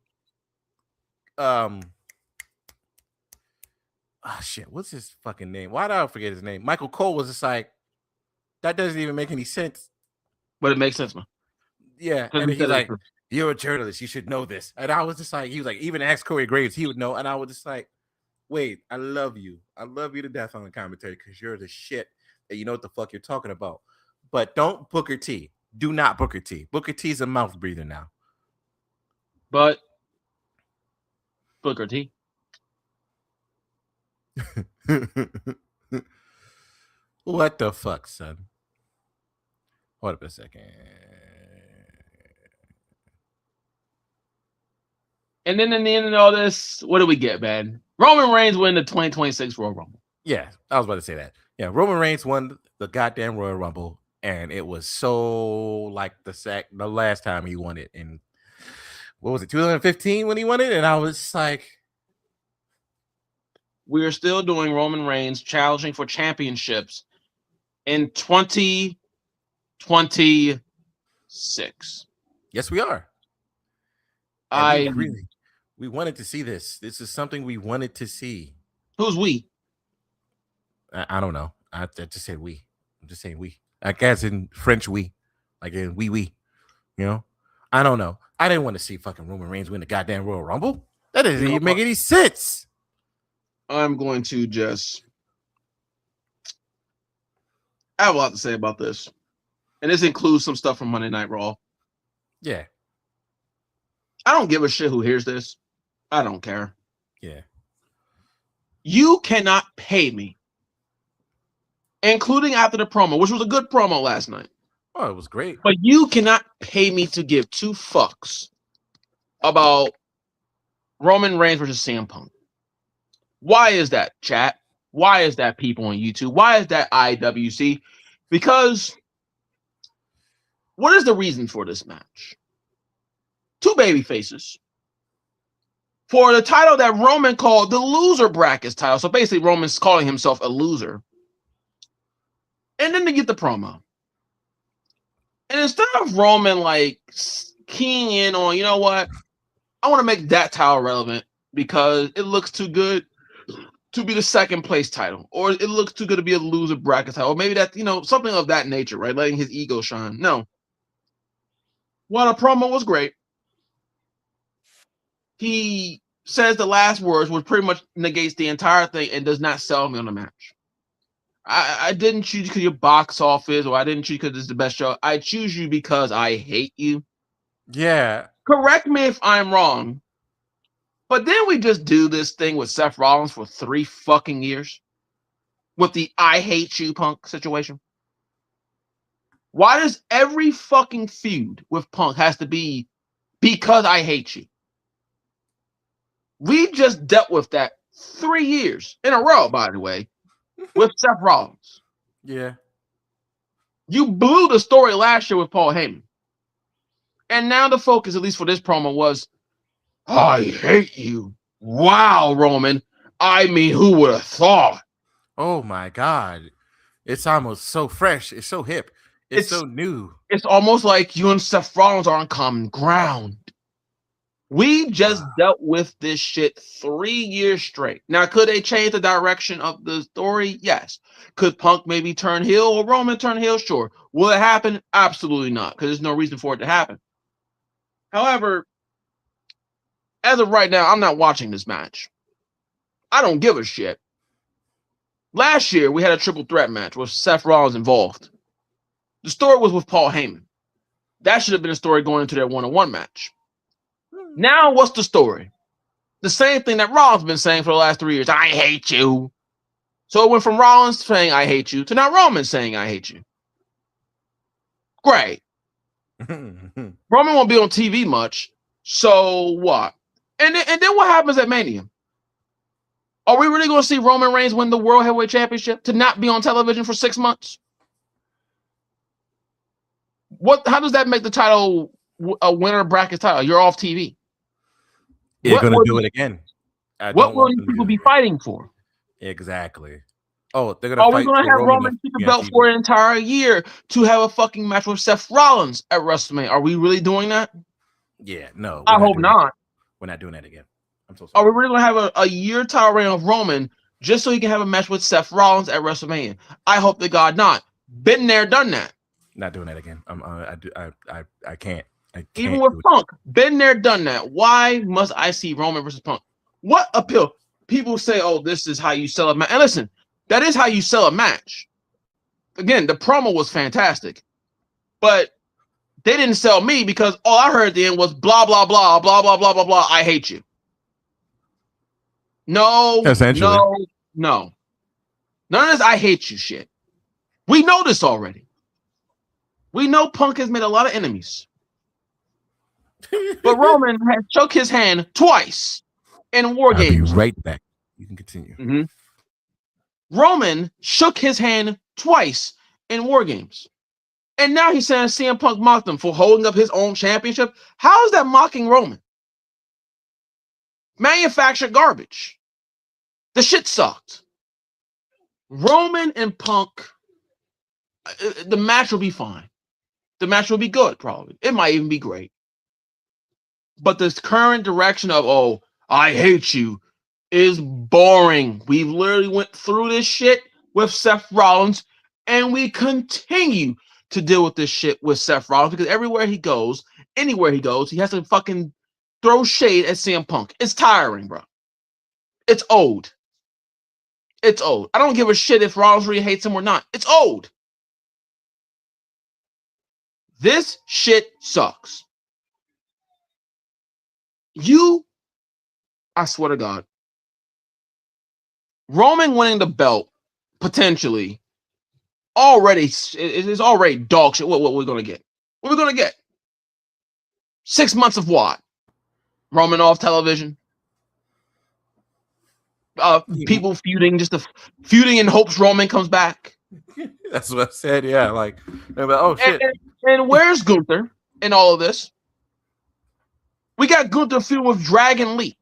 shit, what's his fucking name? Why did I forget his name? Michael Cole was just like, that doesn't even make any sense. But it makes sense, man. Yeah, and he's like, you're a journalist, you should know this. And I was just like, he was like, even ask Corey Graves, he would know. And I was just like, wait, I love you to death on the commentary, because you're the shit and you know what the fuck you're talking about. But don't Booker T. Do not Booker T. Booker T's a mouth breather now. But Booker T. What the fuck, son? Hold up a second. And then in the end of all this, what do we get, man? Roman Reigns win the 2026 Royal Rumble. Yeah, I was about to say that. Yeah, Roman Reigns won the goddamn Royal Rumble, and it was so like the last time he won it in, what was it, 2015 when he won it? And I was like, we are still doing Roman Reigns challenging for championships in 2026. Yes, we are. We wanted to see this. This is something we wanted to see. Who's we? I don't know. I just said we. I'm just saying we. I guess in French we. Like in we. You know? I don't know. I didn't want to see fucking Roman Reigns win the goddamn Royal Rumble. That doesn't even make any sense. I'm going to just... I have a lot to say about this. And this includes some stuff from Monday Night Raw. Yeah. I don't give a shit who hears this. I don't care. Yeah. You cannot pay me, including after the promo, which was a good promo last night. Oh, it was great. But you cannot pay me to give two fucks about Roman Reigns versus CM Punk. Why is that, chat? Why is that, people on YouTube? Why is that, IWC? Because What is the reason for this match? Two baby faces for the title that Roman called the loser brackets title. So basically, Roman's calling himself a loser. And then to get the promo. And instead of Roman like keying in on, you know what, I want to make that title relevant because it looks too good to be the second place title, or it looks too good to be a loser bracket title, or maybe that, something of that nature, right? Letting his ego shine. No. While the promo was great, he says the last words, which pretty much negates the entire thing and does not sell me on the match. I didn't choose you because your box office, or I didn't choose you because it's the best show. I choose you because I hate you. Yeah. Correct me if I'm wrong, but then we just do this thing with Seth Rollins for 3 fucking years with the I hate you Punk situation. Why does every fucking feud with Punk has to be because I hate you? We just dealt with that 3 years in a row, by the way, with Seth Rollins. Yeah. You blew the story last year with Paul Heyman. And now the focus, at least for this promo, was, I hate you. Wow, Roman. I mean, who would have thought? Oh my God. It's almost so fresh. It's so hip. It's so new. It's almost like you and Seth Rollins are on common ground. We just dealt with this shit 3 years straight. Now, could they change the direction of the story? Yes. Could Punk maybe turn heel or Roman turn heel? Sure. Will it happen? Absolutely not, because there's no reason for it to happen. However, as of right now, I'm not watching this match. I don't give a shit. Last year, we had a triple threat match with Seth Rollins involved. The story was with Paul Heyman. That should have been a story going into their one-on-one match. Now, what's the story? The same thing that Rollins been saying for the last 3 years. I hate you. So it went from Rollins saying I hate you to now Roman saying I hate you. Great. Roman won't be on TV much. So what? And then what happens at Mania? Are we really going to see Roman Reigns win the World Heavyweight Championship to not be on television for 6 months? How does that make the title a winner bracket title? You're off TV. You're going to do it again. What will these people be fighting for? Exactly. Oh, they're going to Are fight. we going to have Roman keep the belt for an entire year to have a fucking match with Seth Rollins at WrestleMania? Are we really doing that? Yeah, no. I hope not. We're not doing that again. I'm so sorry. Are we really going to have a year title reign of Roman just so he can have a match with Seth Rollins at WrestleMania? I hope to God not. Been there, done that. Not doing that again. I can't. Even with Punk, been there, done that. Why must I see Roman versus Punk? What appeal? People say, oh, this is how you sell a match. And listen, that is how you sell a match. Again, the promo was fantastic. But they didn't sell me because all I heard at the end was blah, blah, blah, blah, blah, blah, blah, blah. I hate you. No. None of this I hate you shit. We know this already. We know Punk has made a lot of enemies. But Roman has shook his hand twice in War Games. I'll be right back. You can continue. Mm-hmm. Roman shook his hand twice in War Games. And now he's saying CM Punk mocked him for holding up his own championship. How is that mocking Roman? Manufactured garbage. The shit sucked. Roman and Punk, the match will be fine. The match will be good, probably. It might even be great. But this current direction of, oh, I hate you, is boring. We've literally went through this shit with Seth Rollins, and we continue to deal with this shit with Seth Rollins because everywhere he goes, anywhere he goes, he has to fucking throw shade at CM Punk. It's tiring, bro. It's old. It's old. I don't give a shit if Rollins really hates him or not. It's old. This shit sucks. I swear to God, Roman winning the belt potentially is already dog shit. What we're gonna get? What we're gonna get? 6 months of what? Roman off television. People feuding in hopes Roman comes back. That's what I said. Yeah, like, oh And, shit. and, and where's Gunther in all of this? We got Gunther feud with Dragon Lee.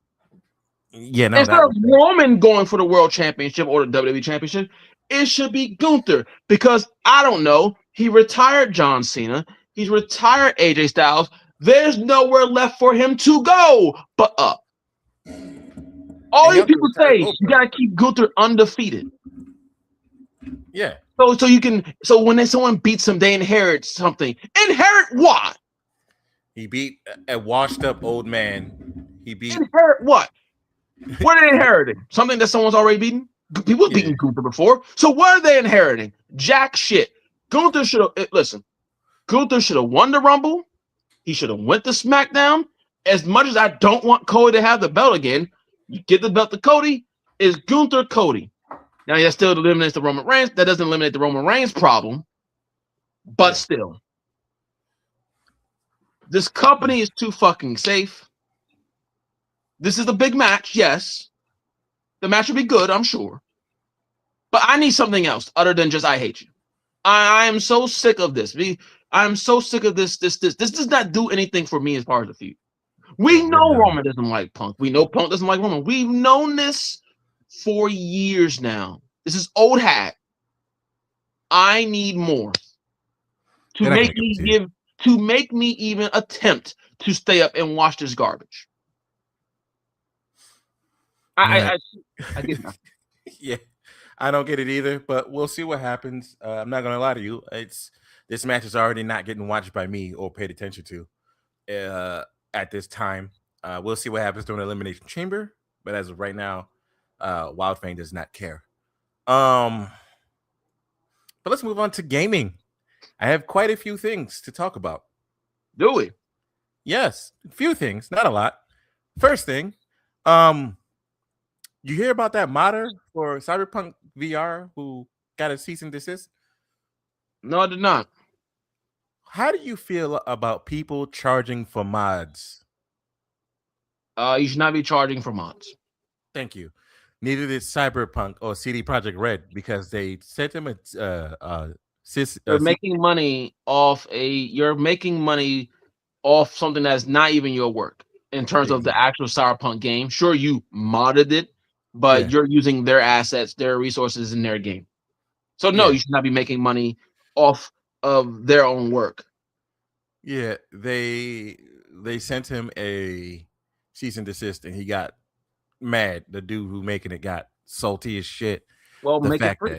Yeah, no, Instead that of was Roman going for the World Championship or the WWE Championship, it should be Gunther because I don't know. He retired John Cena. He's retired AJ Styles. There's nowhere left for him to go but up. All and you y'all can people retire say you Goldberg. gotta keep Gunther undefeated. Yeah, So you can when someone beats him, they inherit something. Inherit what? he beat a washed up old man. He beat. Inherit what? What are they inheriting? Something that someone's already beaten? People Yeah, beaten Gunther before. So what are they inheriting? Jack shit. Gunther should have listen. Gunther should have won the Rumble. He should have went to SmackDown. As much as I don't want Cody to have the belt again, you get the belt to Cody. Is Gunther Cody? Now that still eliminates the Roman Reigns. That doesn't eliminate the Roman Reigns problem, but yeah. still, this company is too fucking safe. This is a big match, yes. The match will be good, I'm sure. But I need something else other than just I hate you. I am so sick of this. I'm so sick of this. This does not do anything for me as far as the feud. We It really know doesn't. Roman doesn't like Punk. We know Punk doesn't like Roman. We've known this for years now. This is old hat. I need more to They're not gonna make give it me to you. even attempt to stay up and watch this garbage. Yeah. I get nothing. Yeah, I don't get it either, but we'll see what happens. I'm not gonna lie to you. This match is already not getting watched by me or paid attention to at this time. We'll see what happens during the Elimination Chamber, but as of right now, Wildfang does not care. But let's move on to gaming. I have quite a few things to talk about. Do we? Yes, a few things, not a lot. First thing, um, you hear about that modder for Cyberpunk VR who got a cease and desist? No, I did not. How do you feel about people charging for mods? You should not be charging for mods. Thank you. Neither did Cyberpunk or CD Projekt Red because they sent him You're making money off something that's not even your work in terms of the actual Cyberpunk game. Sure, you modded it, but you're using their assets, their resources in their game. So no, you should not be making money off of their own work. Yeah, they sent him a cease and desist, and he got mad. The dude who making it got salty as shit. Well, The make it fact free.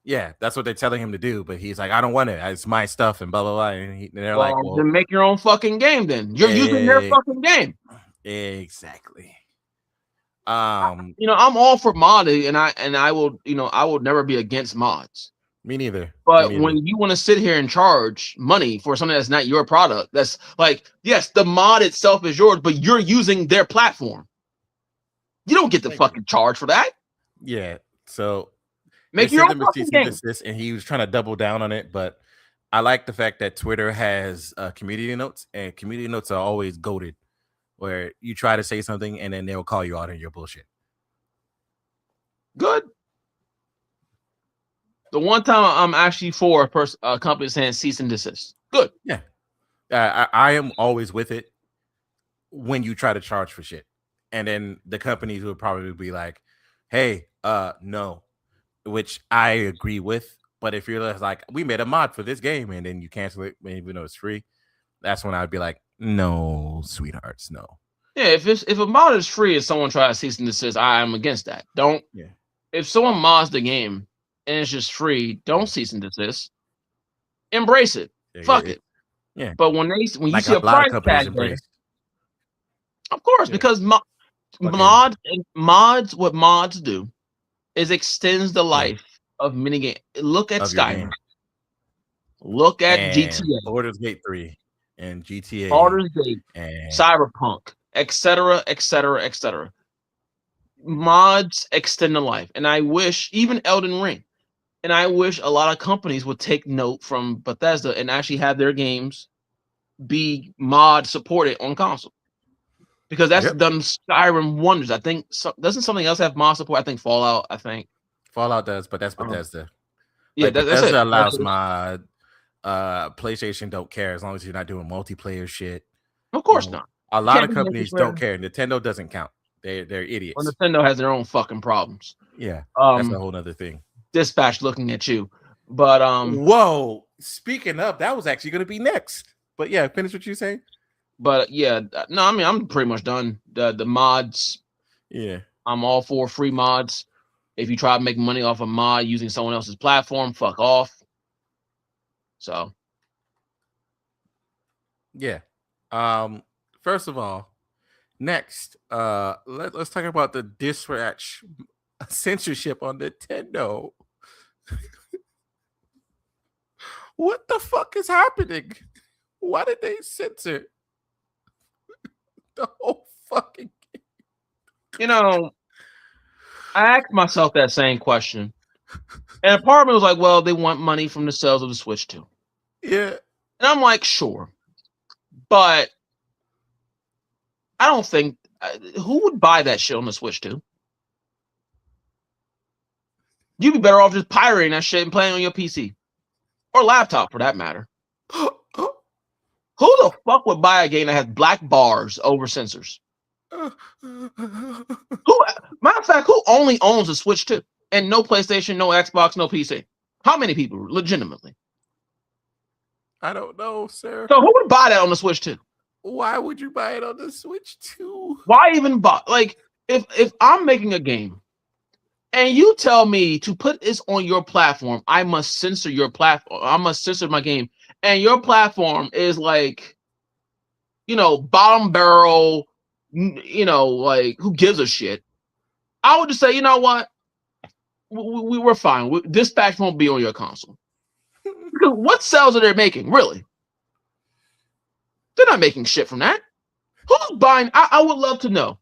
that that's what they're telling him to do, but he's like, I don't want it. It's my stuff, and blah blah blah. And they're like, well, then make your own fucking game. Then you're using their fucking game. Exactly. I'm all for modding, and I will never be against mods. Me neither. But when you want to sit here and charge money for something that's not your product, that's like, yes, the mod itself is yours, but you're using their platform. You don't get to fucking charge for that. Yeah. So make your own fucking game. And he was trying to double down on it, but I like the fact that Twitter has community notes, and community notes are always goated, where you try to say something and then they'll call you out on your bullshit. Good. The one time I'm actually for a company saying cease and desist. Good. Yeah. I am always with it when you try to charge for shit. And then the companies will probably be like, hey, no, which I agree with. But if you're like, we made a mod for this game and then you cancel it, even though it's free, that's when I'd be like, no, sweethearts, no. Yeah, if a mod is free and someone tries to cease and desist, I am against that. Don't. Yeah. If someone mods the game and it's just free, don't cease and desist. Embrace it. Fuck it. Yeah. But when you see a price tag there, of course, because mods, what mods do is extends the life of minigame. Look at Skyrim. Look at GTA. Baldur's Gate 3 and GTA. Baldur's Gate, and Cyberpunk, etc., etc., etc. Mods extend the life. And I wish, even Elden Ring, and I wish a lot of companies would take note from Bethesda and actually have their games be mod supported on console. Because that's done Skyrim wonders. I think doesn't something else have mod support? I think Fallout. Fallout does, but that's Bethesda. Yeah, Like that's it. Bethesda allows mod. PlayStation don't care as long as you're not doing multiplayer shit. Of course not. A You lot can't of do companies don't multiplayer. care. Nintendo doesn't count. They're Well, idiots. Nintendo has their own fucking problems. Yeah, that's a whole other thing. Dispatch looking at you, but Whoa! Speaking of, that was actually going to be next. But yeah, finish what you saying. But yeah, no, I mean I'm pretty much done. The mods, Yeah, I'm all for free mods. If you try to make money off a mod using someone else's platform, fuck off. So yeah. First of all, next, let's talk about the dispatch censorship on Nintendo. What the fuck is happening? Why did they censor the whole fucking I asked myself that same question, and a part of me was like, well, they want money from the sales of the Switch 2. Yeah. And I'm like, sure, but I don't think who would buy that shit on the Switch 2. You'd be better off just pirating that shit and playing on your PC or laptop, for that matter. Who the fuck would buy a game that has black bars over sensors? Matter of fact, who only owns a Switch 2 and no PlayStation, no Xbox, no PC? How many people, legitimately? I don't know, sir. So who would buy that on the Switch 2? Why would you buy it on the Switch 2? Why even buy? Like, if I'm making a game and you tell me to put this on your platform, I must censor your platform. I must censor my game. And your platform is like, bottom barrel, like, who gives a shit? I would just say, you know what? We were fine. Dispatch won't be on your console. Because what sales are they making, really? They're not making shit from that. Who's buying? I would love to know.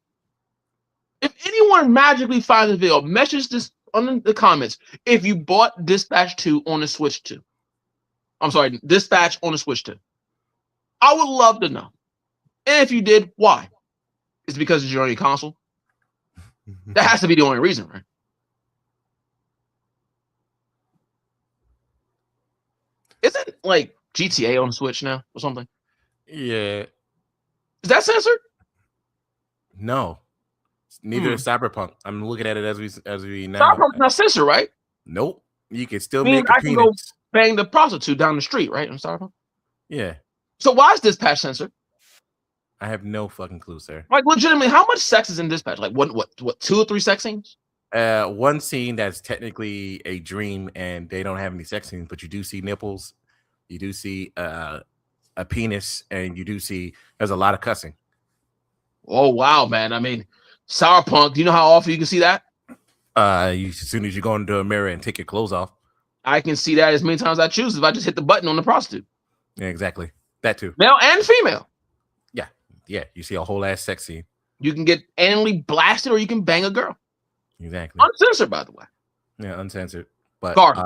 If anyone magically finds a video, message this on the comments. If you bought Dispatch 2 on the Switch 2. I'm sorry, Dispatch on the Switch 2. I would love to know. And if you did, why? Is it because it's your only console? That has to be the only reason, right? Isn't like GTA on the Switch now or something? Yeah. Is that censored? No. Neither is Cyberpunk. I'm looking at it as we now. Cyberpunk's not censored, right? Nope. You can still Means make a I can go penis. bang the prostitute down the street, right? On Cyberpunk. Yeah. So why is Dispatch censored? I have no fucking clue, sir. Like, legitimately, how much sex is in Dispatch? Like, what 2 or 3 sex scenes? One scene that's technically a dream, and they don't have any sex scenes, but you do see nipples, you do see a penis, and you do see there's a lot of cussing. Oh wow, man! I mean, Cyberpunk. Do you know how often you can see that? As soon as you go into a mirror and take your clothes off. I can see that as many times as I choose if I just hit the button on the prostitute. Yeah, exactly. That too. Male and female. Yeah. You see a whole ass sex scene. You can get anally blasted, or you can bang a girl. Exactly. Uncensored, by the way. Yeah, uncensored. But garbage.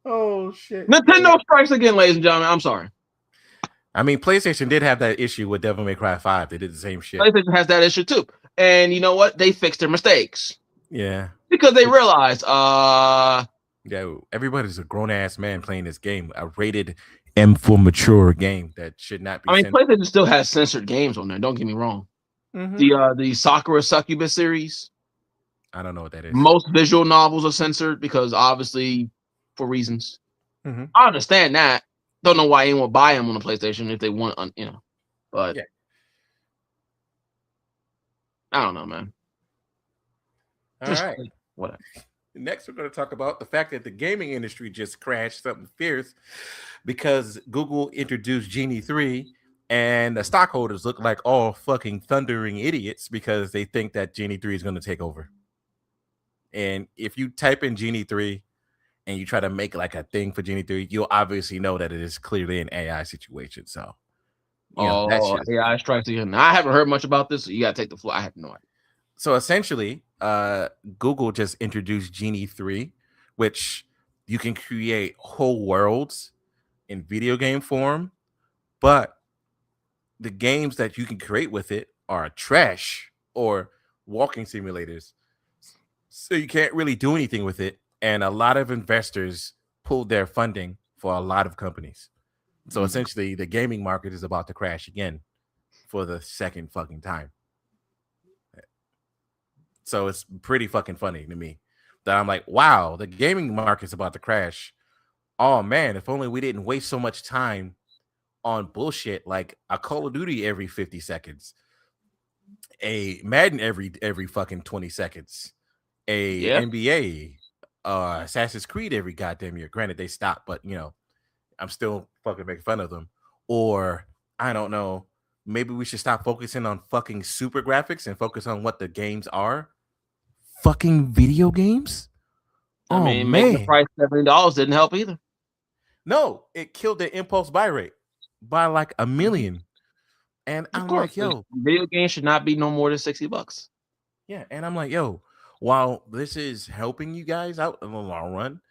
Oh shit! Nintendo strikes again, ladies and gentlemen. I'm sorry. I mean, PlayStation did have that issue with Devil May Cry 5. They did the same shit. PlayStation has that issue too, and you know what? They fixed their mistakes. Yeah. Because they realized, yeah, everybody's a grown ass man playing this game, a rated M for mature game that should not be. I mean, PlayStation still has censored games on there. Don't get me wrong. Mm-hmm. The Sakura Succubus series. I don't know what that is. Most visual novels are censored because obviously for reasons. Mm-hmm. I understand that. Don't know why anyone would buy them on the PlayStation if they want, But yeah. I don't know, man. All right. Whatever. Next, we're going to talk about the fact that the gaming industry just crashed something fierce because Google introduced Genie 3 and the stockholders look like all fucking thundering idiots because they think that Genie 3 is going to take over. And if you type in Genie 3 and you try to make like a thing for Genie 3, you'll obviously know that it is clearly an AI situation. So, AI strikes again. I haven't heard much about this. So you got to take the floor. I have no idea. So essentially, Google just introduced Genie 3, which you can create whole worlds in video game form, but the games that you can create with it are trash or walking simulators. So you can't really do anything with it and a lot of investors pulled their funding for a lot of companies. So essentially, the gaming market is about to crash again for the second fucking time. So it's pretty fucking funny to me that I'm like, wow, the gaming market's about to crash. Oh man, if only we didn't waste so much time on bullshit like a Call of Duty every 50 seconds, a Madden every fucking 20 seconds, a NBA, Assassin's Creed every goddamn year. Granted, they stopped, but I'm still fucking making fun of them. Or I don't know, maybe we should stop focusing on fucking super graphics and focus on what the games are. Fucking video games? I mean, making the price $70 didn't help either. No, it killed the impulse buy rate by like a million. And I'm like, yo, video games should not be no more than $60. Yeah, and I'm like, yo, while this is helping you guys out in the long run,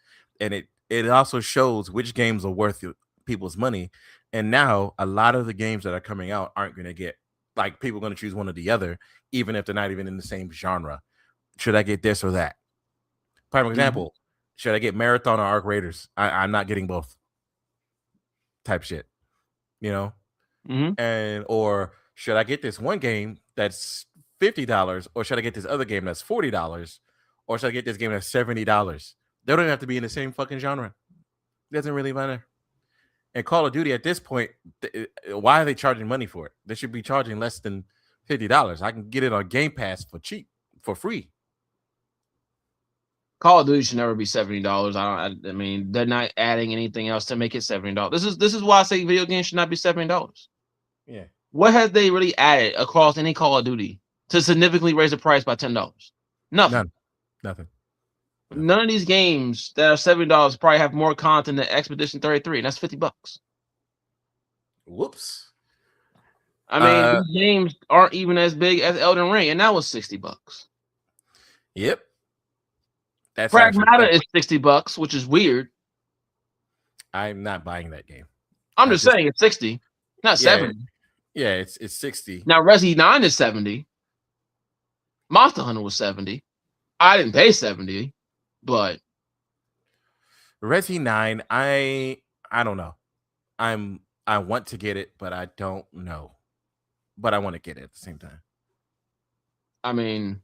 and it also shows which games are worth people's money. And now a lot of the games that are coming out aren't going to get, like, people are going to choose one or the other, even if they're not even in the same genre. Should I get this or that? Prime example, should I get Marathon or Arc Raiders? I'm not getting both. Type shit, and or should I get this one game that's $50, or should I get this other game that's $40, or should I get this game that's $70? They don't have to be in the same fucking genre. It doesn't really matter. And Call of Duty at this point, why are they charging money for it? They should be charging less than $50. I can get it on Game Pass for free. Call of Duty should never be $70. I mean, they're not adding anything else to make it $70. This is why I say video games should not be $70. Yeah. What have they really added across any Call of Duty to significantly raise the price by $10? Nothing. Nothing. None of these games that are $70 probably have more content than Expedition 33, and that's $50. Whoops. I mean, these games aren't even as big as Elden Ring, and that was $60. Yep. That's Pragmata is $60, which is weird. I'm not buying that game. I'm just saying it's 60, not 70. Yeah, it's 60. Now Resi 9 is 70. Monster Hunter was 70. I didn't pay 70, but Resi 9, I don't know. I want to get it, but I don't know. But I want to get it at the same time. I mean,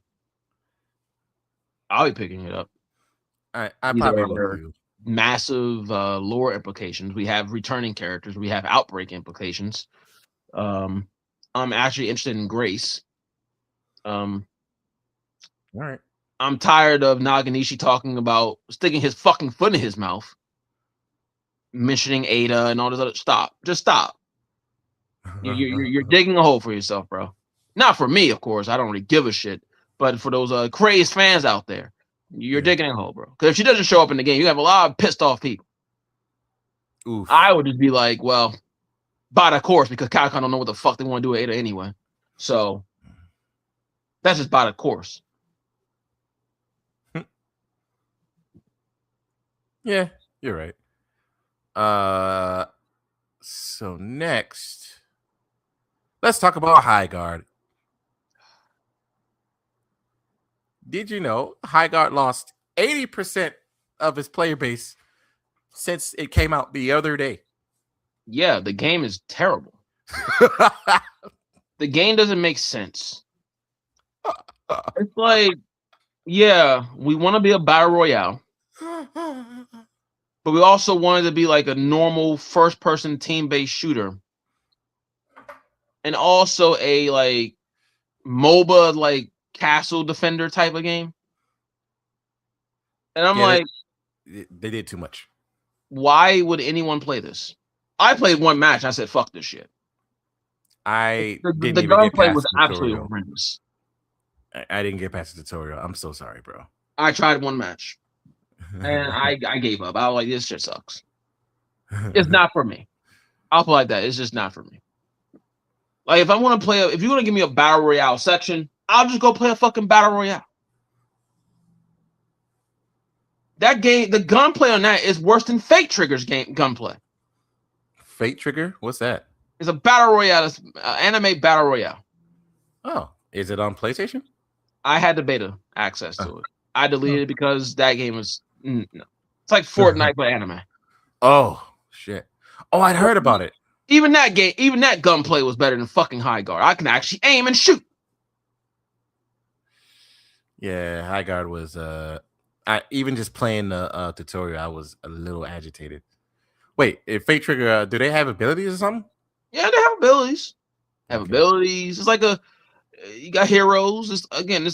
I'll be picking it up. I probably will too. Massive lore implications. We have returning characters. We have outbreak implications. I'm actually interested in Grace. All right. I'm tired of Naganishi talking about sticking his fucking foot in his mouth, mentioning Ada and all this other. Stop. Just stop. You're digging a hole for yourself, bro. Not for me, of course. I don't really give a shit. But for those crazed fans out there, you're digging a hole, bro. Because if she doesn't show up in the game, you have a lot of pissed off people. Oof. I would just be like, well, by the course, because Capcom don't know what the fuck they want to do with Ada anyway. So that's just by the course. Yeah, you're right. So next, let's talk about High Guard. Did you know High Guard lost 80% of his player base since it came out the other day? Yeah, the game is terrible. The game doesn't make sense. It's like, yeah, we want to be a battle royale, but we also wanted to be like a normal first-person team-based shooter, and also a like MOBA like castle defender type of game. And I'm like, they did too much. Why would anyone play this? I played one match. And I said, "Fuck this shit." The gunplay was absolutely horrendous. I didn't get past the tutorial. I'm so sorry, bro. I tried one match, and I gave up. I was like, "This shit sucks." It's not for me. I'll play like that. It's just not for me. Like if I want to play, if you're gonna give me a battle royale section, I'll just go play a fucking battle royale. That game, the gunplay on that is worse than Fate Trigger's gunplay. Fate Trigger? What's that? It's a battle royale. It's anime battle royale. Oh, is it on PlayStation? I had the beta access to it. I deleted it because that game was No. It's like Fortnite but anime. Oh shit! Oh, I'd heard about it. Even that game, even that gunplay was better than fucking High Guard. I can actually aim and shoot. Yeah, High Guard was. I even just playing the tutorial, I was a little agitated. Wait, if Fate Trigger, do they have abilities or something? Yeah, they have abilities. Okay. It's like you got heroes. It's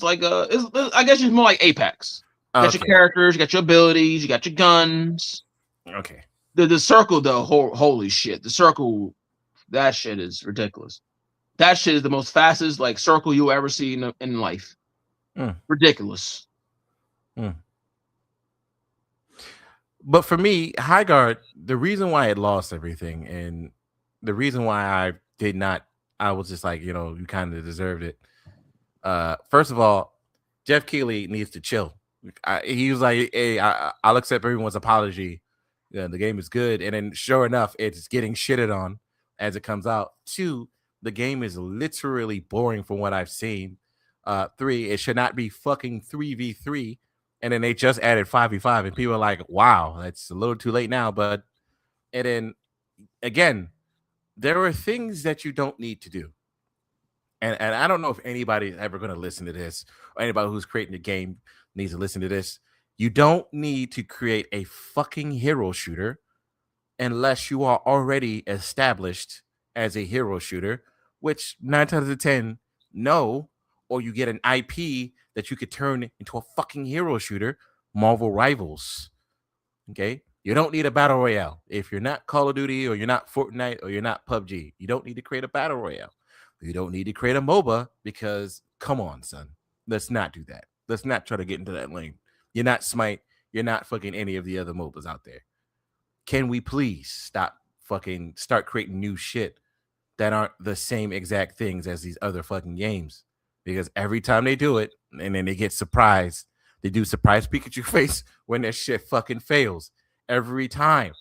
like I guess it's more like Apex. You got your characters, you got your abilities, you got your guns. Okay. The circle though, holy shit. The circle, that shit is ridiculous. That shit is the most fastest like circle you'll ever see in life. Ridiculous. But for me, High Guard, the reason why it lost everything and the reason why I did not, I was just like, you kind of deserved it. First of all, Jeff Keighley needs to chill. He was like, hey, I'll accept everyone's apology. Yeah, the game is good. And then sure enough, it's getting shitted on as it comes out. 2, the game is literally boring from what I've seen. 3, it should not be fucking 3v3. And then they just added 5v5. And people are like, wow, that's a little too late now. And then again, there are things that you don't need to do. And I don't know if anybody's ever going to listen to this or anybody who's creating the game needs to listen to this. You don't need to create a fucking hero shooter unless you are already established as a hero shooter, which 9 times out of 10, no, or you get an IP that you could turn into a fucking hero shooter, Marvel Rivals. Okay? You don't need a battle royale. If you're not Call of Duty or you're not Fortnite or you're not PUBG, you don't need to create a battle royale. You don't need to create a MOBA because, come on, son. Let's not do that. Let's not try to get into that lane. You're not Smite. You're not fucking any of the other MOBAs out there. Can we please start creating new shit that aren't the same exact things as these other fucking games? Because every time they do it, and then they get surprised, they do surprise Pikachu face when their shit fucking fails. Every time.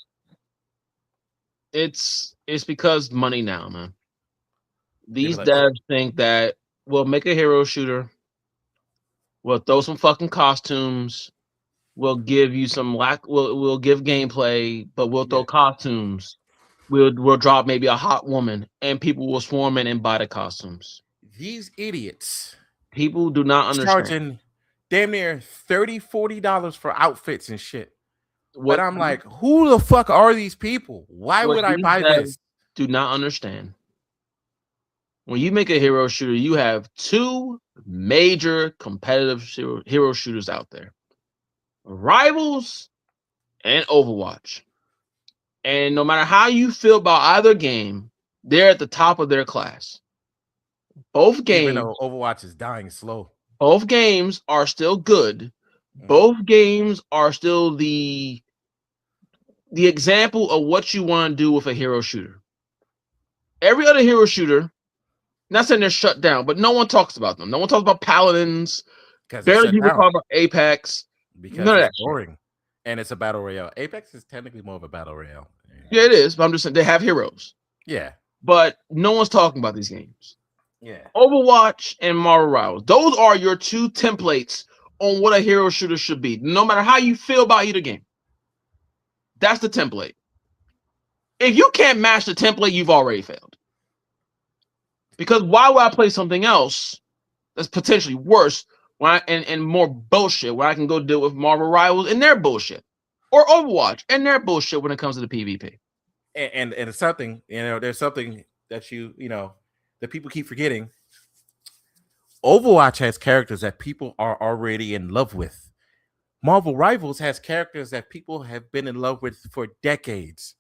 It's because money now, man. These Like, devs think that we'll make a hero shooter, we'll throw some fucking costumes, we'll give you we'll give gameplay, but we'll throw costumes. We'll drop maybe a hot woman, and people will swarm in and buy the costumes. These idiots. People do not understand. Charging damn near $30-$40 for outfits and shit. But I'm like, who the fuck are these people? Why would I buy this? Do not understand. When you make a hero shooter, you have 2 major competitive hero shooters out there. Rivals and Overwatch. And no matter how you feel about either game, they're at the top of their class. Both games, even though Overwatch is dying slow. Both games are still good. Both games are still the example of what you want to do with a hero shooter. Every other hero shooter, not saying they're shut down, but no one talks about them. No one talks about Paladins. Barely people talk about Apex. Because it's boring. And it's a battle royale. Apex is technically more of a battle royale. Yeah, it is. But I'm just saying they have heroes. Yeah. But no one's talking about these games. Yeah. Overwatch and Marvel Rivals. Those are your 2 templates on what a hero shooter should be. No matter how you feel about either game. That's the template. If you can't match the template, you've already failed. Because why would I play something else that's potentially worse and more bullshit when I can go deal with Marvel Rivals and their bullshit? Or Overwatch and their bullshit when it comes to the PvP. And it's something, there's something that that people keep forgetting. Overwatch has characters that people are already in love with. Marvel Rivals has characters that people have been in love with for decades.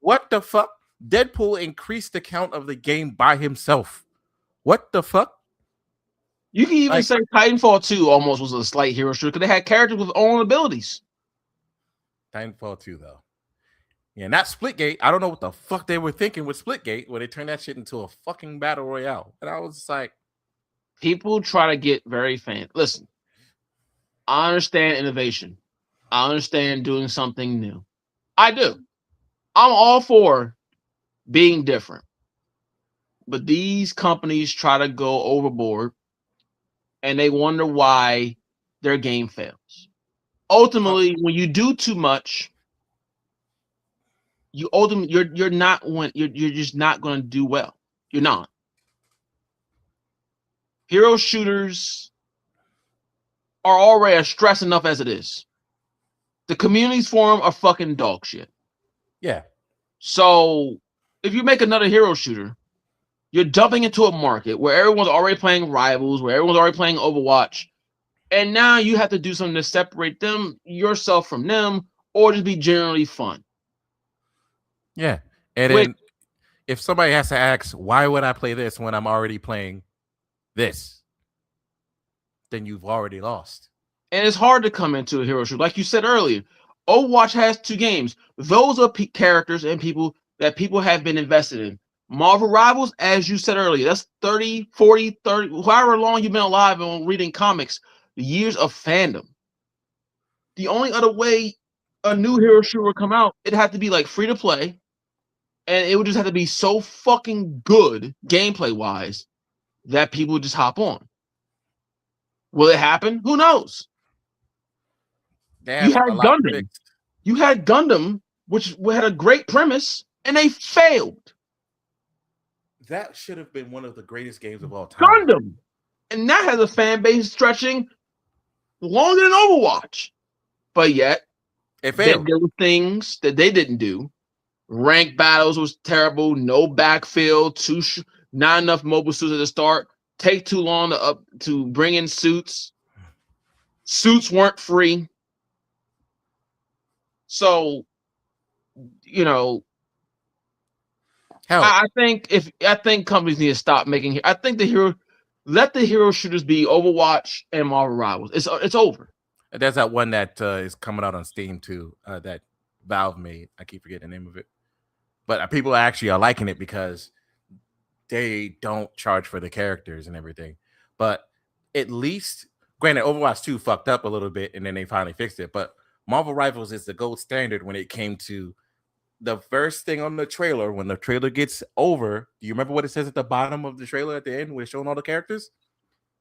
What the fuck? Deadpool increased the count of the game by himself. What the fuck? You can even say Titanfall 2 almost was a slight hero shooter because they had characters with own abilities. Titanfall 2, though. Yeah, not Splitgate. I don't know what the fuck they were thinking with Splitgate when they turned that shit into a fucking battle royale. And I was just like, people try to get very fancy. Listen, I understand innovation. I understand doing something new. I do. I'm all for being different. But these companies try to go overboard and they wonder why their game fails. ultimately, when you do too much, you're not you're just not going to do well. You're not. Hero shooters are already stress enough as it is. The communities for them are fucking dog shit. Yeah. So if you make another hero shooter, you're dumping into a market where everyone's already playing Rivals, where everyone's already playing Overwatch, and now you have to do something to separate them yourself from them, or just be generally fun. Yeah. And Which, then if somebody has to ask, why would I play this when I'm already playing this? Then you've already lost. and it's hard to come into a hero shooter. Like you said earlier, Overwatch has 2 games. Those are characters and people that people have been invested in. Marvel Rivals, as you said earlier, that's 30, 40, 30, however long you've been alive and reading comics, years of fandom. The only other way a new hero shooter would come out, it'd have to be like free to play, and it would just have to be so fucking good gameplay wise that people would just hop on. Will it happen? Who knows? They You have had a lot Gundam. fixed. You had Gundam, which had a great premise, and they failed. That should have been one of the greatest games of all time. Gundam, and that has a fan base stretching longer than Overwatch, but yet It failed. there were things that they didn't do. Rank battles was terrible. No backfield. Not enough mobile suits at the start. Take too long to bring in suits. Suits weren't free. So, you know, Hell, I think companies need to stop making. I think let the hero shooters be Overwatch and Marvel Rivals. It's over. there's that one that is coming out on Steam too. That Valve made. I keep forgetting the name of it, but people actually are liking it because they don't charge for the characters and everything. But at least, granted, Overwatch 2 fucked up a little bit, and then they finally fixed it. But Marvel Rivals is the gold standard when it came to the first thing on the trailer. When the trailer gets over, do you remember what it says at the bottom of the trailer at the end when it's showing all the characters?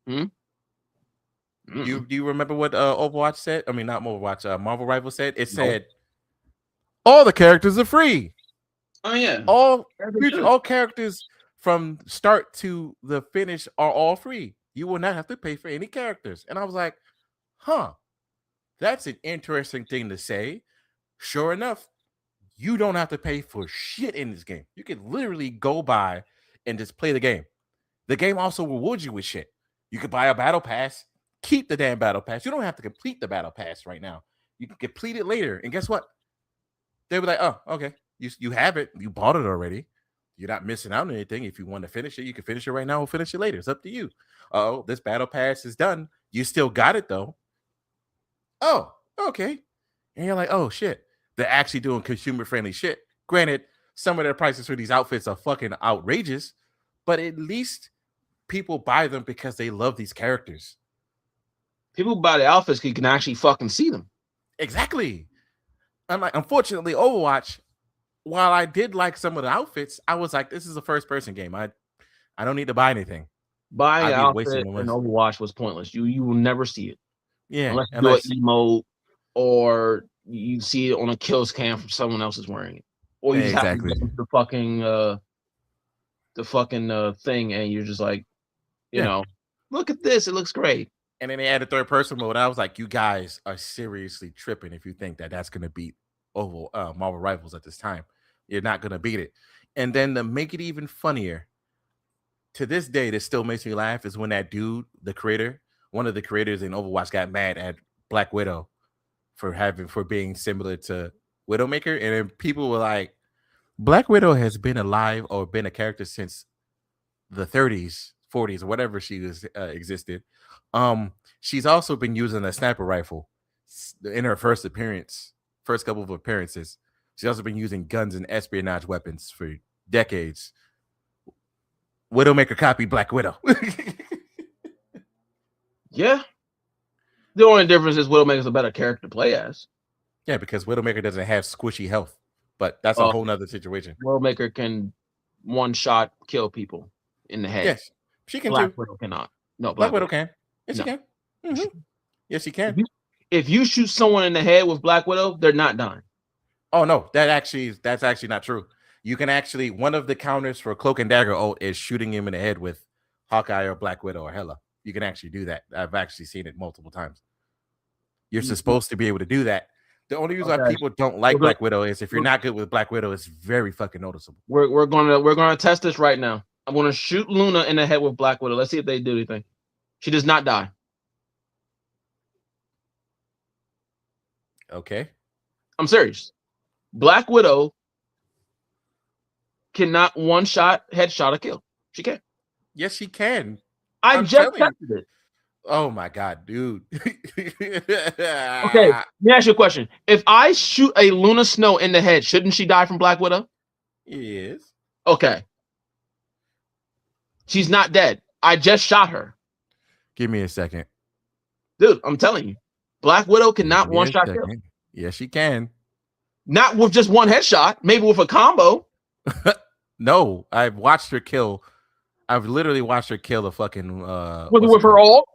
Hmm? Do you remember what Overwatch said? I mean, not Overwatch. Marvel Rivals said. It said all the characters are free. Oh yeah, all characters from start to the finish are all free. You will not have to pay for any characters. And I was like, huh, that's an interesting thing to say. Sure enough, you don't have to pay for shit in this game. You can literally go by and just play the game. The game also rewards you with shit. You could buy a battle pass, keep the damn battle pass. You don't have to complete the battle pass right now. You can complete it later. And guess what? They were like, oh, okay. You have it. You bought it already. You're not missing out on anything. If you want to finish it, you can finish it right now or finish it later. It's up to you. Oh, this battle pass is done. You still got it though. Oh, okay. And you're like, oh shit. They're actually doing consumer friendly shit. Granted, some of their prices for these outfits are fucking outrageous, but at least people buy them because they love these characters. People buy the outfits because you can actually fucking see them. Exactly. I'm like, unfortunately, Overwatch, while I did like some of the outfits, I was like, this is a first-person game. I don't need to buy anything. Buying an outfit in Overwatch was pointless. You will never see it. Yeah. Unless you do an emote or you see it on a kills cam from someone else is wearing it. Or you just have to get the fucking thing and you're just like, you know, look at this, it looks great. And then they added third-person mode. I was like, you guys are seriously tripping if you think that that's going to beat Marvel Rivals at this time. You're not going to beat it. And then to make it even funnier, to this day, this still makes me laugh, is when that dude, one of the creators in Overwatch got mad at Black Widow for being similar to Widowmaker. And then people were like, Black Widow has been alive or been a character since the 30s, 40s, or whatever she was existed. She's also been using a sniper rifle in her first couple of appearances. She's also been using guns and espionage weapons for decades. Widowmaker copied Black Widow. Yeah. The only difference is Widowmaker's a better character to play as. Yeah, because Widowmaker doesn't have squishy health, but that's a whole nother situation. Widowmaker can one-shot kill people in the head. Yes, she can. Black Widow cannot. No, Black Widow can. Yes, she can. Mm-hmm. Yes, she can. If you shoot someone in the head with Black Widow, they're not dying. Oh no, that's actually not true. You can actually one of the counters for Cloak and Dagger ult is shooting him in the head with Hawkeye or Black Widow or Hela. You can actually do that. I've actually seen it multiple times. You're supposed to be able to do that. The only reason why people don't like Black Widow is if you're not good with Black Widow, it's very fucking noticeable. We're gonna test this right now. I'm gonna shoot Luna in the head with Black Widow. Let's see if they do anything. She does not die. Okay. I'm serious. Black Widow cannot headshot a kill. She can't. Yes, she can. I just tested it. Oh my god, dude. Okay, let me ask you a question. If I shoot a Luna Snow in the head, shouldn't she die from Black Widow? Yes. Okay. She's not dead. I just shot her. Give me a second. Dude, I'm telling you. Black Widow cannot one-shot kill. Yes, she can. Not with just one headshot. Maybe with a combo. No, I've watched her kill. I've literally watched her kill the fucking with her ult?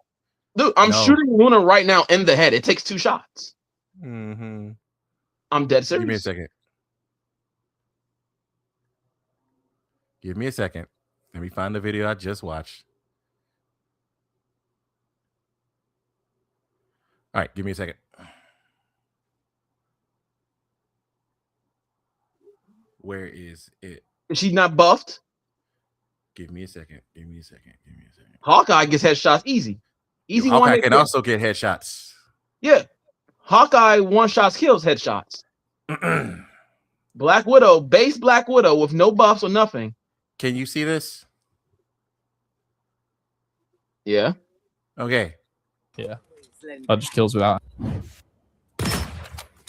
Dude, I'm shooting Luna right now in the head. It takes 2 shots. Mm-hmm. I'm dead serious. Give me a second. Give me a second. Let me find the video I just watched. All right, give me a second. Where is it? Is she not buffed? Give me a second. Give me a second. Give me a second. Hawkeye gets headshots easy. Easy Hawkeye one can also get headshots. Yeah. Hawkeye one-shots kills headshots. Black Widow, base Black Widow with no buffs or nothing. Can you see this? Yeah. Okay. Yeah. That just kills without.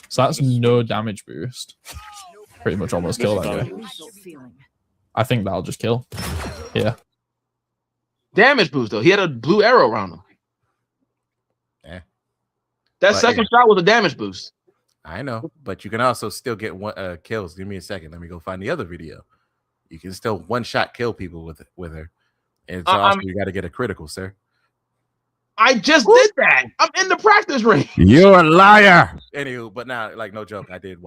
So that's no damage boost. Pretty much almost kill that guy. I think that'll just kill. Yeah. Damage boost though. He had a blue arrow around him. Yeah. That second shot was a damage boost. I know, but you can also still get one kills. Give me a second. Let me go find the other video. You can still one-shot kill people with her. And so also you got to get a critical, sir. I just did that. I'm in the practice ring. You're a liar. Anywho, but now, like, no joke. I did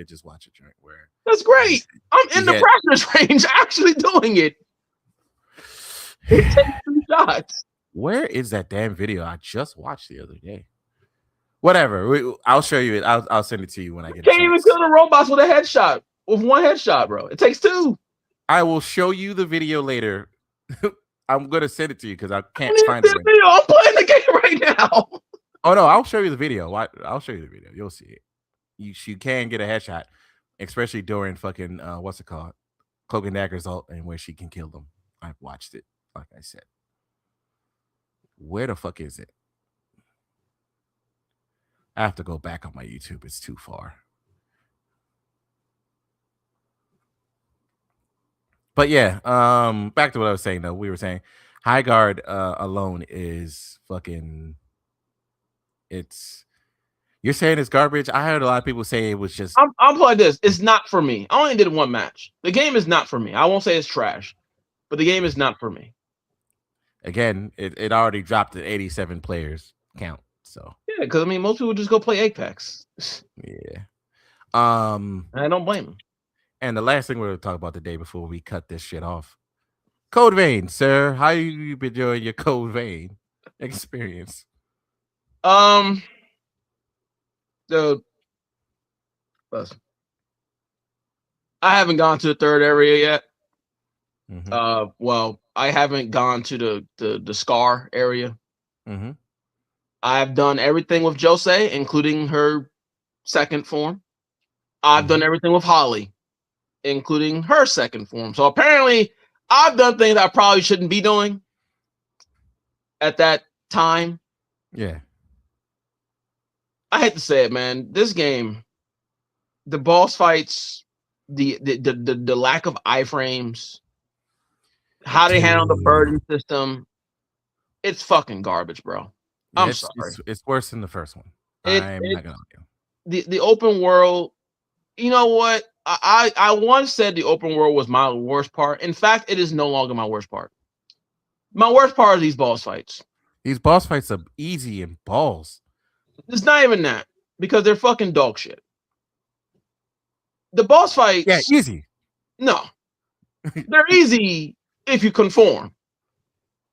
just watch a joint where that's great. I'm in the practice range, actually doing it. It takes 2 shots. Where is that damn video I just watched the other day? Whatever. I'll show you it. I'll send it to you when I get it. Can't even kill the robots with a headshot. With one headshot, bro. It takes 2. I will show you the video later. I'm gonna send it to you because I can't find it. I'm playing the game right now. Oh no, I'll show you the video. I'll show you the video. You'll see it. You can get a headshot, especially during fucking what's it called? Cloak and Dagger's ult, and where she can kill them. I've watched it, like I said. Where the fuck is it? I have to go back on my YouTube. It's too far. But yeah, back to what I was saying though. We were saying High Guard alone is fucking. You're saying it's garbage. I heard a lot of people say it was just. I'm playing this. It's not for me. I only did 1 match. The game is not for me. I won't say it's trash, but the game is not for me. Again, it already dropped at 87 players count. So yeah, because I mean, most people just go play Apex. Yeah. I don't blame them. And the last thing we're going to talk about today before we cut this shit off. Code Vein, sir. How you been enjoying your Code Vein experience? Dude, listen. I haven't gone to the 3rd area yet. Mm-hmm. Well, I haven't gone to the Scar area. Mm-hmm. I've done everything with Jose, including her 2nd form. I've done everything with Holly, including her 2nd form. So apparently I've done things I probably shouldn't be doing at that time. Yeah. I hate to say it, man. This game, the boss fights, the lack of iframes, how they handle the burden system, it's fucking garbage, bro. Yeah, I'm sorry. It's worse than the first one. I'm not gonna argue. The open world, you know what? I once said the open world was my worst part. In fact, it is no longer my worst part. My worst part are these boss fights. These boss fights are easy and balls. It's not even that because they're fucking dog shit. The boss fights, Yeah, easy. no, they're easy if you conform.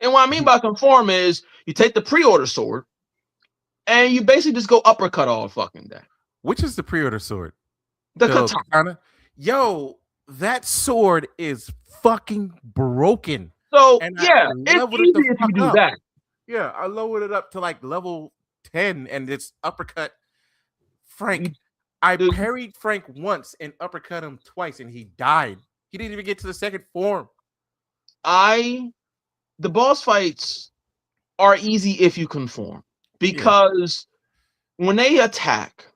And what I mean by conform is you take the pre-order sword and you basically just go uppercut all fucking day. Which is the pre-order sword? The katana. Katana? Yo, that sword is fucking broken. So And yeah, I it's leveled easy it the if you fuck do up. that. Yeah, I lowered it up to like level 10 and it's uppercut Frank. I parried Frank once and uppercut him twice and he died. He didn't even get to the second form. The boss fights are easy if you conform because when they attack,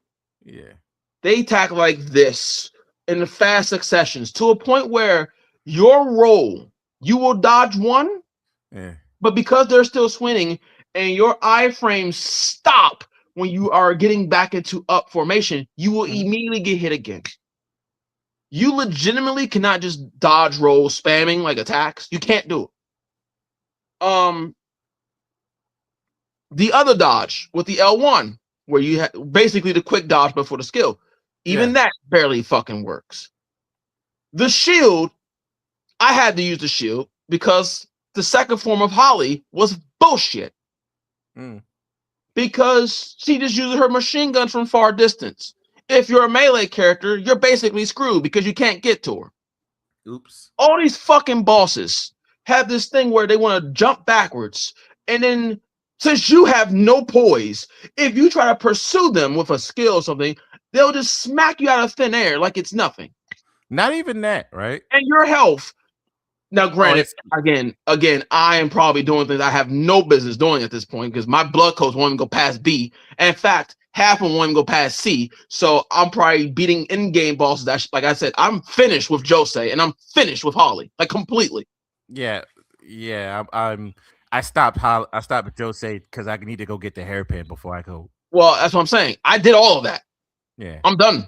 they attack like this in the fast successions to a point where your roll, you will dodge one, but because they're still swinging and your iframes stop when you are getting back into up formation, you will immediately get hit again. You legitimately cannot just dodge roll spamming like attacks. You can't do it. The other dodge with the L1, where you have basically the quick dodge before the skill, even that barely fucking works. The shield, I had to use the shield because the second form of Holly was bullshit. Because she just uses her machine gun from far distance. If you're a melee character, you're basically screwed because you can't get to her. Oops. All these fucking bosses have this thing where they want to jump backwards. And then since you have no poise, if you try to pursue them with a skill or something, they'll just smack you out of thin air like it's nothing. Not even that, right? And your health. Now, granted, again, I am probably doing things I have no business doing at this point because my blood codes won't even go past B. And in fact, half of them won't even go past C. So I'm probably beating in-game bosses. That, like I said, I'm finished with Jose and I'm finished with Holly, like completely. Yeah. I stopped with Jose because I need to go get the hairpin before I go. Well, that's what I'm saying. I did all of that. Yeah. I'm done.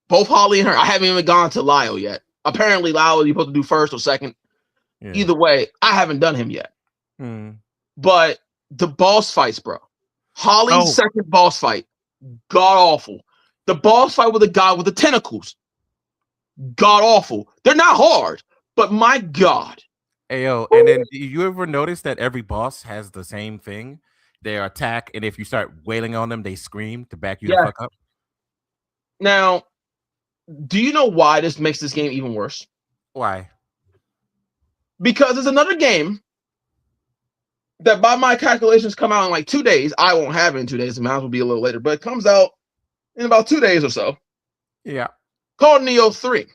Both Holly and her. I haven't even gone to Lyle yet. Apparently, Lyle you're supposed to do first or second. Yeah. Either way, I haven't done him yet. But the boss fights, bro. Holly's second boss fight, god awful. The boss fight with the guy with the tentacles, god awful. They're not hard, but my god. Ayo, and then do you ever notice that every boss has the same thing? They attack, and if you start wailing on them, they scream to back you the fuck up. Now, do you know why this makes this game even worse? Why? Because there's another game that by my calculations come out in like 2 days. I won't have it in 2 days. It might as well be a little later, but it comes out in about 2 days or so. Yeah. Called Neo 3.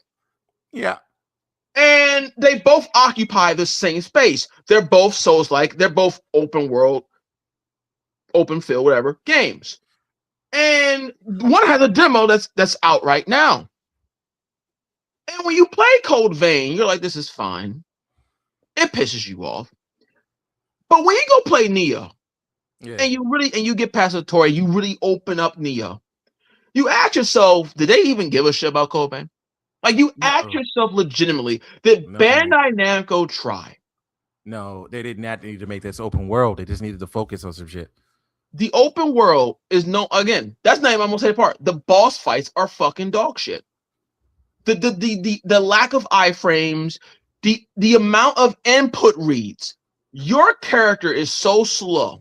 Yeah. And they both occupy the same space. They're both Souls-like. They're both open world, open field, whatever, games. And one has a demo that's out right now. And when you play Code Vein, you're like, this is fine. It pisses you off. But when you go play Neo, and you get past the tutorial, you really open up Neo. You ask yourself, did they even give a shit about Code Vein? Like you ask yourself legitimately, did Bandai Namco try? No, they did not need to make this open world. They just needed to focus on some shit. The open world is that's not even I'm gonna say part. The boss fights are fucking dog shit. The lack of iframes, the amount of input reads. Your character is so slow.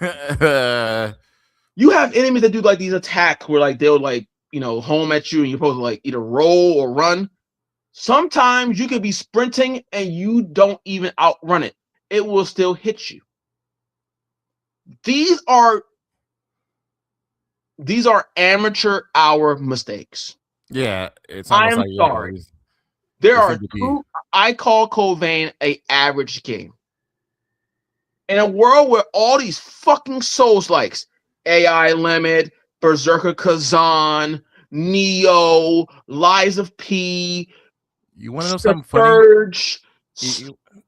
You have enemies that do like these attacks where like they'll like home at you and you're supposed to like either roll or run. Sometimes you could be sprinting and you don't even outrun it. It will still hit you. These are amateur hour mistakes. Yeah, it's almost like sorry. There are two. I call Code Vein an average game. In a world where all these fucking Souls-likes, AI Limit, Berserker Kazan, Neo, Lies of P, you want to know something funny?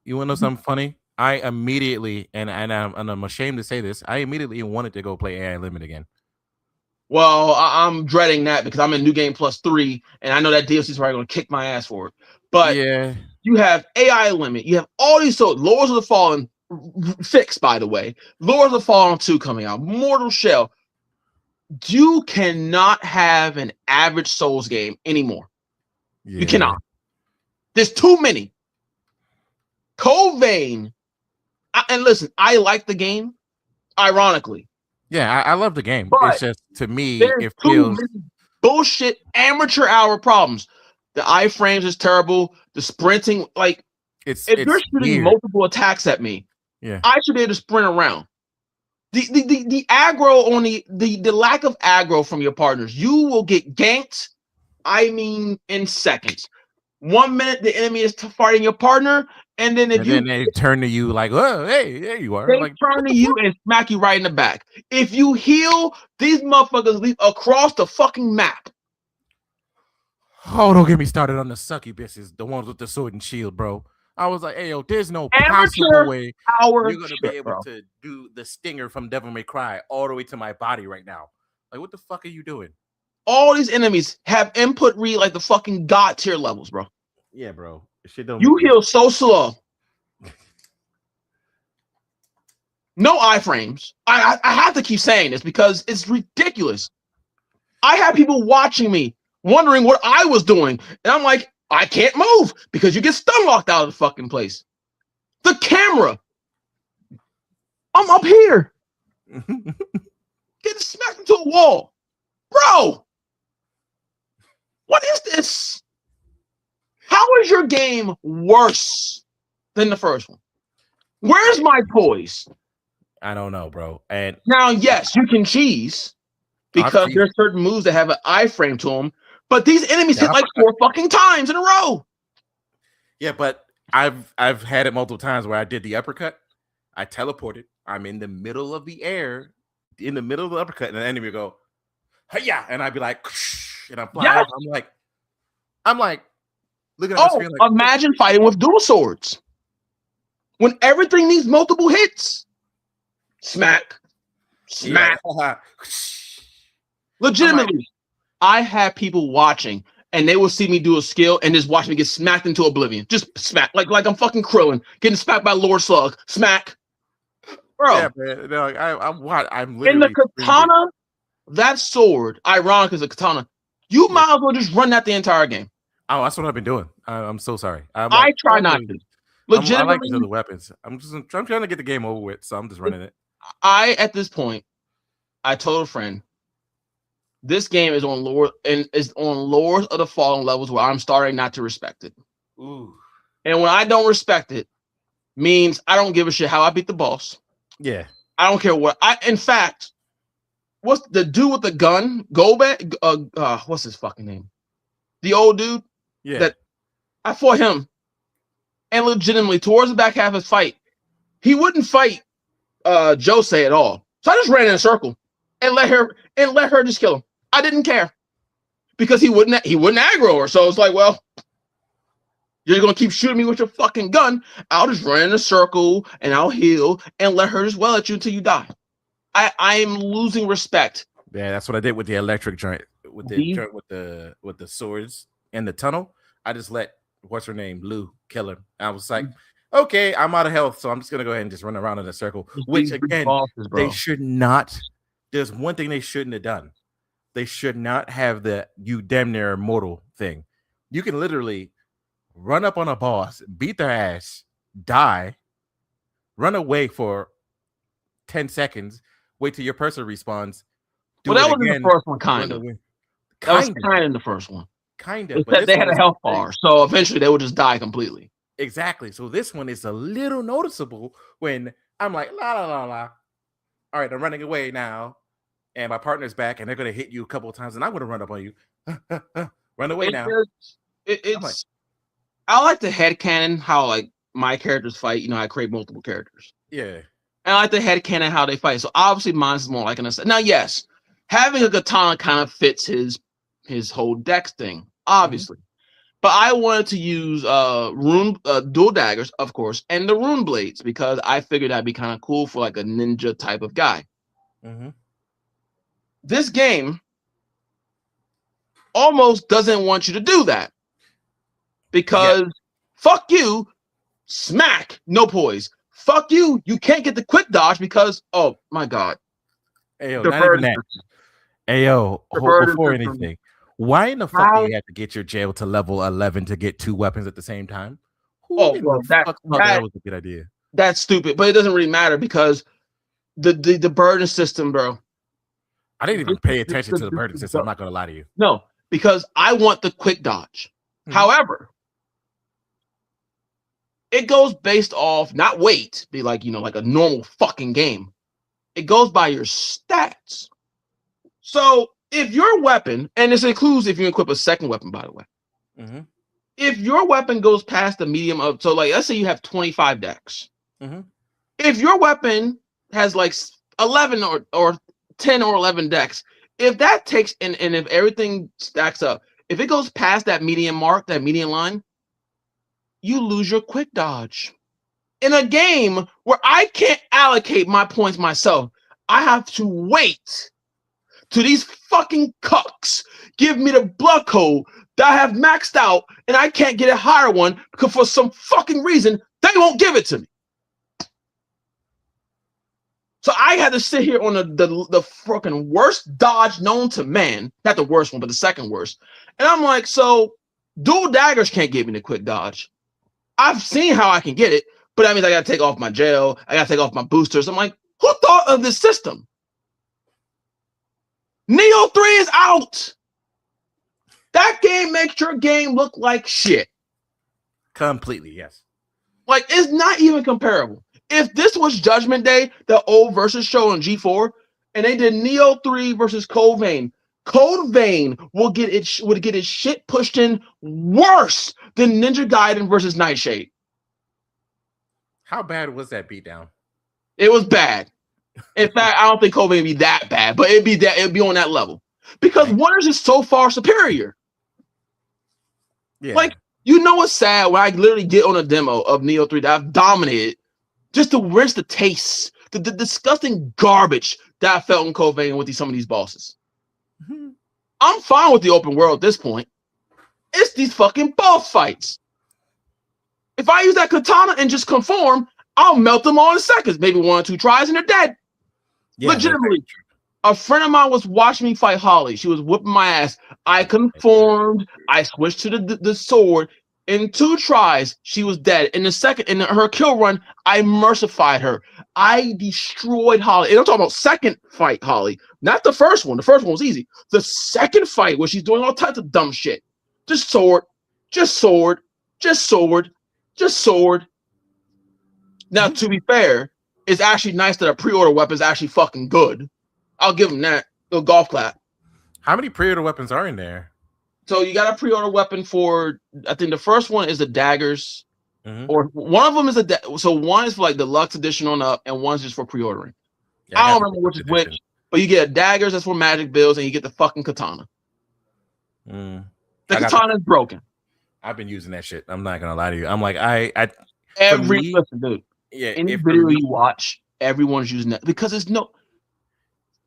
You want to know something funny? I immediately, and I'm ashamed to say this, I immediately wanted to go play AI Limit again. Well, I'm dreading that because I'm in New Game Plus 3, and I know that DLC is probably going to kick my ass for it. But you have AI Limit, you have all these Lords of the Fallen fixed, by the way. Lords of the Fallen 2 coming out, Mortal Shell. You cannot have an average Souls game anymore. Yeah. You cannot. There's too many. Code Vein, and listen, I like the game, ironically. Yeah, I love the game. But it's just, to me, there's it too feels... many bullshit amateur hour problems. The iframes is terrible. The sprinting, like, if you're shooting weird. multiple attacks at me, Yeah. I should be able to sprint around. The aggro on the lack of aggro from your partners, you will get ganked, I mean, in seconds. 1 minute the enemy is fighting your partner, and then then they turn to you like, oh, hey, there you are. They Like, turn to you and smack you right in the back. If you heal, these motherfuckers leap across the fucking map. Oh, don't get me started on the sucky bitches, the ones with the sword and shield, bro. I was like, hey, yo, there's no possible way you're going to be able to do the stinger from Devil May Cry all the way to my body right now. Like, what the fuck are you doing? All these enemies have input read like the fucking god tier levels, bro. Yeah, bro. Shit don't you heal so slow. No iframes. I have to keep saying this because it's ridiculous. I have people watching me wondering what I was doing. And I'm like, I can't move because you get stun locked out of the fucking place. The camera. I'm up here. Getting smacked into a wall. Bro. What is this? How is your game worse than the first one? Where's my poise? I don't know, bro. And now, yes, you can cheese because there's certain moves that have an iframe to them, but these enemies hit like 4 fucking times in a row. Yeah, but I've had it multiple times where I did the uppercut, I teleported, I'm in the middle of the air, in the middle of the uppercut, and the enemy would go, yeah, and I'd be like, and I'm flying up. I'm like, looking at the screen like, imagine fighting with dual swords when everything needs multiple hits. Smack. Yeah. Legitimately, I have people watching and they will see me do a skill and just watch me get smacked into oblivion. Just smack. Like I'm fucking Krillin getting smacked by Lord Slug. Smack. Bro. Yeah, man. No, I'm literally in the katana, that sword, ironic as a katana, you might as well just run that the entire game. Oh, that's what I've been doing. I'm so sorry. I try not to. Legitimately, I like these other weapons. I'm trying to get the game over with, so I'm just running it. At this point, I told a friend, this game is on Lord of the Fallen levels where I'm starting not to respect it. Ooh. And when I don't respect it, means I don't give a shit how I beat the boss. Yeah. I don't care what in fact, what's the dude with the gun? Golbat? What's his fucking name? The old dude? Yeah. That I fought him. And legitimately, towards the back half of his fight, he wouldn't fight Jose at all. So I just ran in a circle and let her just kill him. I didn't care. Because he wouldn't aggro her. So it's like, well, you're gonna keep shooting me with your fucking gun. I'll just run in a circle and I'll heal and let her just well at you until you die. I am losing respect. Yeah, that's what I did with the electric joint, with the swords in the tunnel. I just let what's her name, Lou, kill her. I was like, okay, I'm out of health, so I'm just gonna go ahead and just run around in a circle. Which again, they should not. There's one thing they shouldn't have done. They should not have the you damn near immortal thing. You can literally run up on a boss, beat their ass, die, run away for 10 seconds, wait till your person respawns. Well, that was in the first one, kind of. That was kind of in the first one. Kind of. But they had a health bar, so eventually they would just die completely. Exactly. So this one is a little noticeable when I'm like, la la la la. All right, I'm running away now, and my partner's back, and they're gonna hit you a couple of times, and I'm gonna run up on you. Run away now. I like the headcanon how like my characters fight. You know, I create multiple characters. Yeah. And I like the headcanon how they fight. So obviously mine's more like an assassin. Now, yes, having a katana kind of fits his whole dex thing, obviously. But I wanted to use dual daggers, of course, and the rune blades because I figured that'd be kind of cool for like a ninja type of guy. This game almost doesn't want you to do that because fuck you, smack, no poise. Fuck you, you can't get the quick dodge because, oh my god. Hey, yo, not even that. Hey yo, The burden before system. anything, why in the fuck do How? you have to get your jail to level 11 to get 2 weapons at the same time? Who Oh, in bro, the fuck thought that was a good idea? that's stupid. But it doesn't really matter because the burden system, bro. I didn't even pay attention to the The- burden system. I'm not gonna lie to you. No, because I want the quick dodge. Mhm. However, it goes based off not weight, be like like a normal fucking game. It goes by your stats. So if your weapon, and this includes if you equip a second weapon, by the way, Mhm. if your weapon goes past the medium of, so like let's say you have 25 decks. Mhm. If your weapon has like 11 or 10 or 11 decks, if that takes and if everything stacks up, if it goes past that median mark, that median line, you lose your quick dodge. In a game where I can't allocate my points myself, I have to wait till these fucking cucks give me the blood code that I have maxed out and I can't get a higher one because for some fucking reason they won't give it to me. So I had to sit here on the fucking worst dodge known to man. Not the worst one, but the second worst. And I'm like, so dual daggers can't give me the quick dodge. I've seen how I can get it, but that means I gotta take off my gel, I gotta take off my boosters. I'm like, who thought of this system? Neo 3 is out. That game makes your game look like shit. Completely, yes. Like, it's not even comparable. If this was Judgment Day, the old versus show on G4, and they did Neo 3 versus Code Vein would get its shit pushed in worse than Ninja Gaiden versus Nightshade. How bad was that beatdown? It was bad. In fact, I don't think Code Vein would be that bad, but it'd be on that level. Because Wonders is so far superior. Yeah. Like, you know what's sad when I literally get on a demo of Neo 3 that I've dominated just to rinse the taste, the disgusting garbage that I felt in Code Vein with some of these bosses. Mhm. I'm fine with the open world at this point. It's these fucking boss fights. If I use that katana and just conform, I'll melt them all in seconds. Maybe 1 or 2 tries and they're dead. Yeah, Legitimately. A friend of mine was watching me fight Holly. She was whipping my ass. I conformed. I switched to the sword. In 2 tries, she was dead. In her kill run, I mercified her. I destroyed Holly. And I'm talking about second fight Holly, not the first one. The first one was easy. The second fight where she's doing all types of dumb shit. Just sword, just sword, just sword, just sword. Now, to be fair, it's actually nice that a pre-order weapon is actually fucking good. I'll give them that. A golf clap. How many pre-order weapons are in there? So you got a pre-order weapon for, I think the first one is the daggers, or one of them is so one is for like deluxe edition on up, and one's just for pre-ordering. Yeah, I don't remember which is which, but you get daggers that's for magic builds, and you get the fucking katana. The katana is broken. I've been using that shit. I'm not gonna lie to you. I'm like, listen, dude. Yeah, Any video you watch, everyone's using that because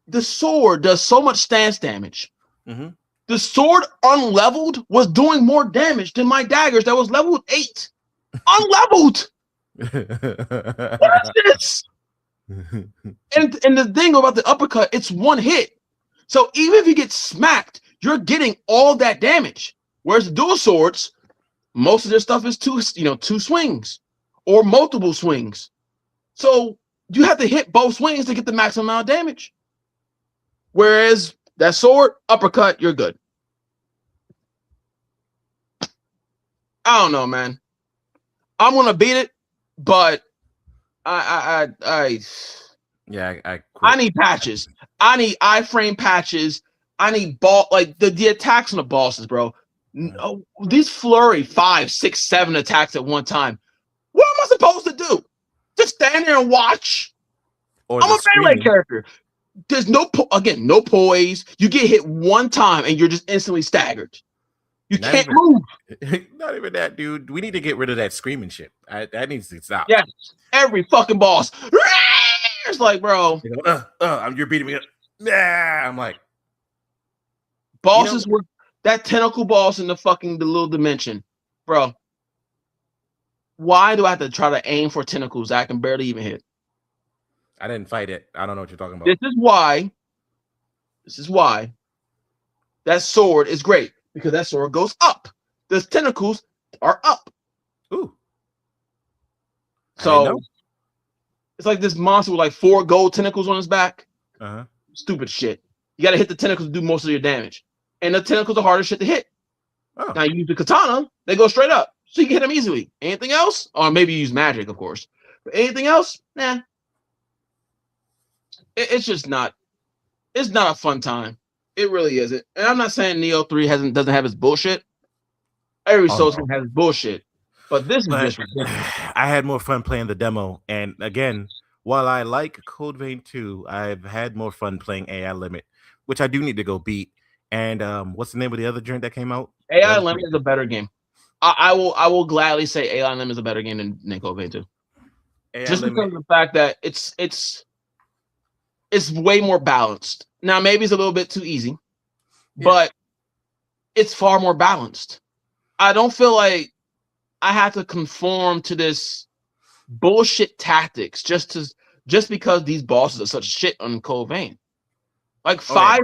the sword does so much stance damage. Mm-hmm. The sword unleveled was doing more damage than my daggers that was leveled 8. Unleveled. What is this? And the thing about the uppercut, it's 1 hit. So even if you get smacked, you're getting all that damage. Whereas the dual swords, most of their stuff is 2 swings or multiple swings. So you have to hit both swings to get the maximum amount of damage. Whereas that sword, uppercut, you're good. I don't know, man. I'm gonna beat it, but I need patches. I need iframe patches. I need the attacks on the bosses, bro. No, these flurry 5, 6, 7 attacks at one time. What am I supposed to do? Just stand there and watch? I'm a melee character. There's no poise. You get hit 1 time and you're just instantly staggered. You can't move. Not even that, dude. We need to get rid of that screaming shit. That needs to stop. Yes, every fucking boss. It's like, bro. You're beating me up. Yeah, I'm like, bosses were that tentacle boss in the little dimension, bro. Why do I have to try to aim for tentacles that I can barely even hit? I didn't fight it. I don't know what you're talking about. This is why This is why that sword is great, because that sword goes up. The tentacles are up. Ooh. So it's like this monster with like 4 gold tentacles on his back. Uh-huh. Stupid shit. You got to hit the tentacles to do most of your damage. And the tentacles are harder shit to hit. Oh. Now you use the katana, they go straight up. So you can hit them easily. Anything else? Or maybe you use magic, of course. But anything else? Nah. It's just not. It's not a fun time. It really isn't. And I'm not saying Neo 3 doesn't have its bullshit. Every Souls game has its bullshit. But this is just ridiculous. I had more fun playing the demo. And again, while I like Code Vein 2, I've had more fun playing AI Limit, which I do need to go beat. And what's the name of the other joint that came out? AI Limit is a better game. I will gladly say AI Limit is a better game than Code Vein 2. Just because of the fact that it's way more balanced. Now maybe it's a little bit too easy, but it's far more balanced. I don't feel like I have to conform to this bullshit tactics just because these bosses are such shit on Code Vein. Like five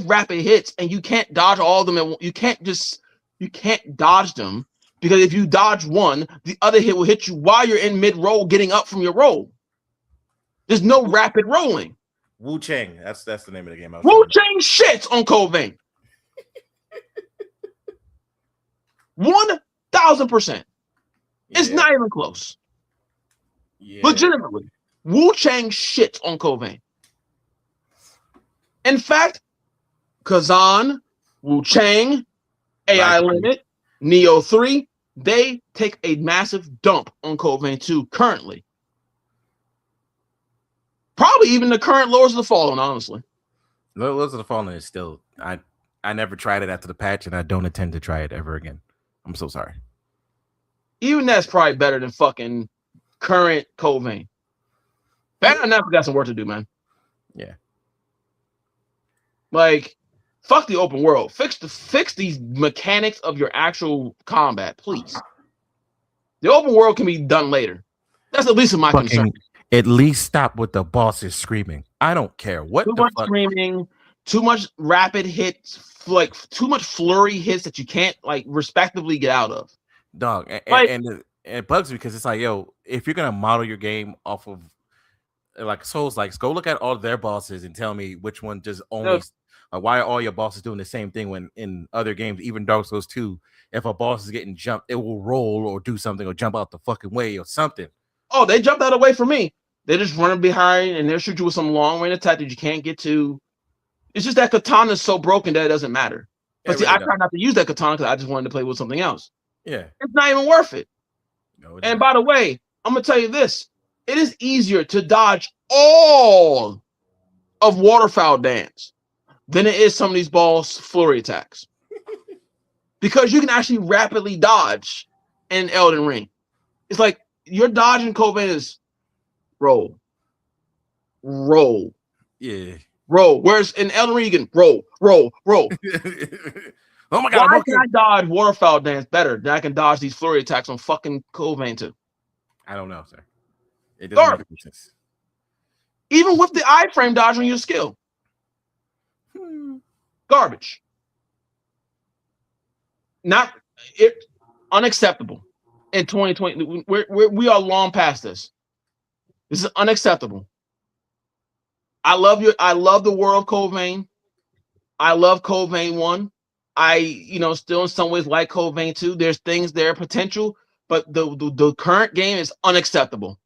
rapid hits, and you can't dodge all of them. You can't dodge them, because if you dodge one, the other hit will hit you while you're in mid roll, getting up from your roll. There's no rapid rolling. Wu Chang, that's the name of the game. Wu Chang shits on Code Vein. 1,000%. It's not even close. Yeah. Legitimately, Wu Chang shits on Code Vein. In fact, Kazan, Wu Chang, AI Limit, Neo 3, they take a massive dump on Code Vein 2 currently. Probably even the current Lords of the Fallen, honestly. Lords of the Fallen is still... I never tried it after the patch, and I don't intend to try it ever again. I'm so sorry. Even that's probably better than fucking current Code Vein. Better enough, we got some work to do, man. Yeah. Like, fuck the open world. Fix these mechanics of your actual combat, please. The open world can be done later. That's at least my concern. At least stop with the bosses screaming. I don't care what too much screaming, too much rapid hits, like too much flurry hits that you can't like respectively get out of. Dog, and it bugs me because it's like, yo, if you're gonna model your game off of like Souls, like go look at all their bosses and tell me which one just only. Why are all your bosses doing the same thing when in other games, even Dark Souls 2, if a boss is getting jumped, it will roll or do something or jump out the fucking way or something. Oh, they jumped out of the way for me. They're just running behind and they'll shoot you with some long range attack that you can't get to. It's just that katana is so broken that it doesn't matter. But see, I try not to use that katana because I just wanted to play with something else. Yeah. It's not even worth it. No, and by the way, I'm going to tell you this. It is easier to dodge all of Waterfowl Dance than it is some of these balls flurry attacks. Because you can actually rapidly dodge in Elden Ring. It's like your dodging Code Vein is roll. Yeah. Roll. Whereas in Elden Ring, you can roll. Oh my God. Why can I dodge Waterfowl Dance better than I can dodge these flurry attacks on fucking Code Vein 2? I don't know, sir. It doesn't make sense. Even with the iframe dodge on your skill. Garbage. Not it. Unacceptable. In 2020, we are long past this. This is unacceptable. I love the world of Code Vein. I love Code Vein 1. I still in some ways like Code Vein 2. There's things there, potential, but the current game is unacceptable.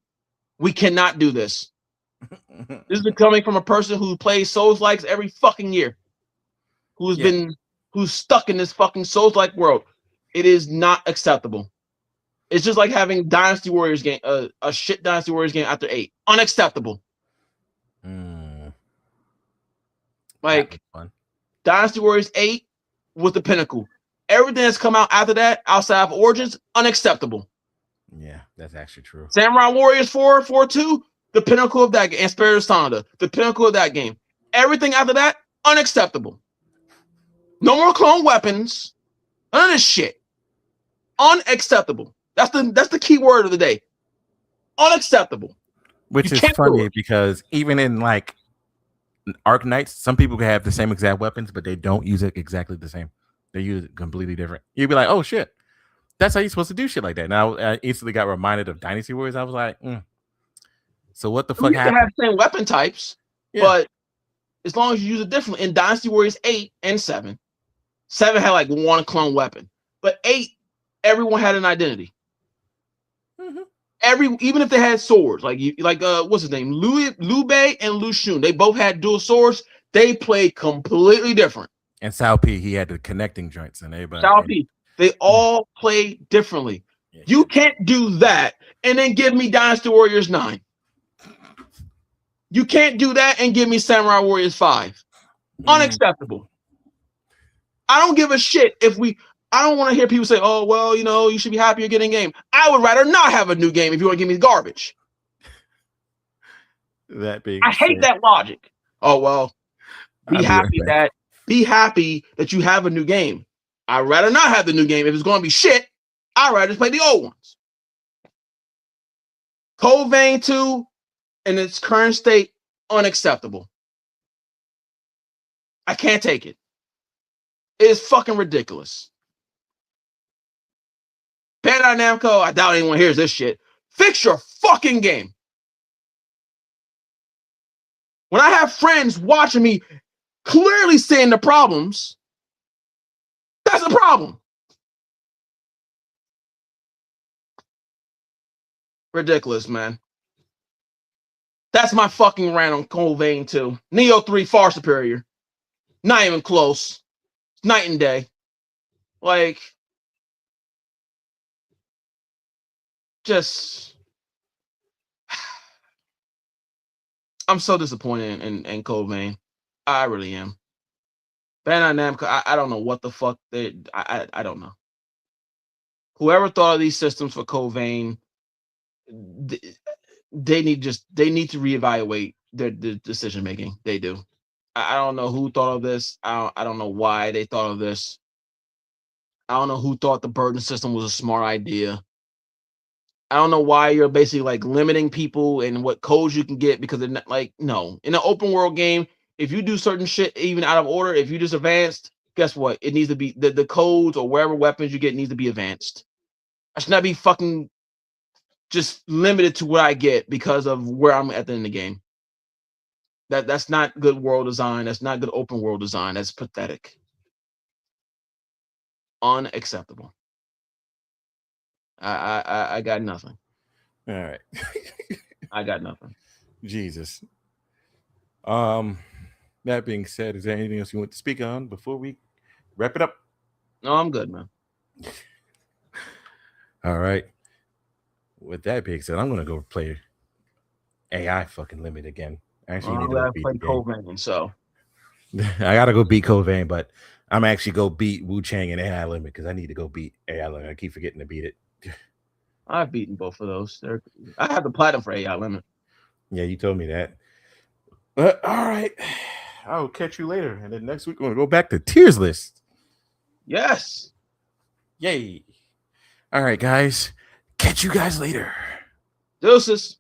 We cannot do this. This is coming from a person who plays Souls-likes every fucking year. Who's stuck in this fucking Souls-like world. It is not acceptable. It's just like having Dynasty Warriors game, a shit Dynasty Warriors game after 8. Unacceptable. Like Dynasty Warriors 8 was the pinnacle. Everything that's come out after that, outside of Origins, unacceptable. Yeah, that's actually true. Samurai Warriors 4-2, the pinnacle of that game. And Spirit of Sonda, the pinnacle of that game. Everything after that, unacceptable. No more clone weapons. None of this shit. Unacceptable. That's the key word of the day. Unacceptable. Which is funny because even in like Arc Knights, some people can have the same exact weapons, but they don't use it exactly the same. They use it completely different. You'd be like, oh shit, that's how you're supposed to do shit like that. Now I instantly got reminded of Dynasty Warriors. I was like, so what the fuck You can have happened? the same weapon types, but as long as you use it differently. In Dynasty Warriors 8 and 7, 7 had like one clone weapon, but 8, everyone had an identity. Even if they had swords, like what's his name, Liu Bei and Lu Xun, they both had dual swords. They played completely different. And Sao P, he had the connecting joints, and everybody. Sao P, they all play differently. Yeah. You can't do that and then give me Dynasty Warriors 9. You can't do that and give me Samurai Warriors 5. Unacceptable. I don't give a shit if we. I don't want to hear people say, "Oh, well, you should be happy you're getting a game." I would rather not have a new game if you want to give me garbage. That being I hate that logic. Oh well, be happy that you have a new game. I'd rather not have the new game. If it's going to be shit, I'd rather just play the old ones. Code Vein 2 in its current state, unacceptable. I can't take it. It is fucking ridiculous. Bandai Namco, I doubt anyone hears this shit. Fix your fucking game. When I have friends watching me clearly seeing the problems, that's a problem. Ridiculous, man. That's my fucking rant on Code Vein 2. Neo 3 far superior. Not even close. Night and day. Like, just I'm so disappointed in Code Vein. I really am. Bandai Namco, I don't know what the fuck I don't know. Whoever thought of these systems for Code Vein, they need to reevaluate their decision making. They do. I don't know who thought of this. I don't know why they thought of this. I don't know who thought the burden system was a smart idea. I don't know why you're basically like limiting people and what codes you can get, because they're not, like, no. In an open world game, if you do certain shit even out of order, if you just advanced, guess what? It needs to be the codes or wherever weapons you get needs to be advanced. I should not be fucking just limited to what I get because of where I'm at the end of the game. That's not good world design. That's not good open world design. That's pathetic. Unacceptable. I got nothing. All right. I got nothing. Jesus. That being said, is there anything else you want to speak on before we wrap it up? No, I'm good, man. All right. With that being said, I'm gonna go play AI fucking limit again. Actually, I'm gonna play Code Vein, so I gotta go beat Code Vein, but I'm actually go beat Wu Chang and AI limit because I need to go beat AI limit. I keep forgetting to beat it. I've beaten both of those. I have the platinum for AI limit. Yeah, you told me that. But all right, I will catch you later, and then next week we're gonna go back to tiers list. Yes. Yay! All right, guys. Catch you guys later. Deuces.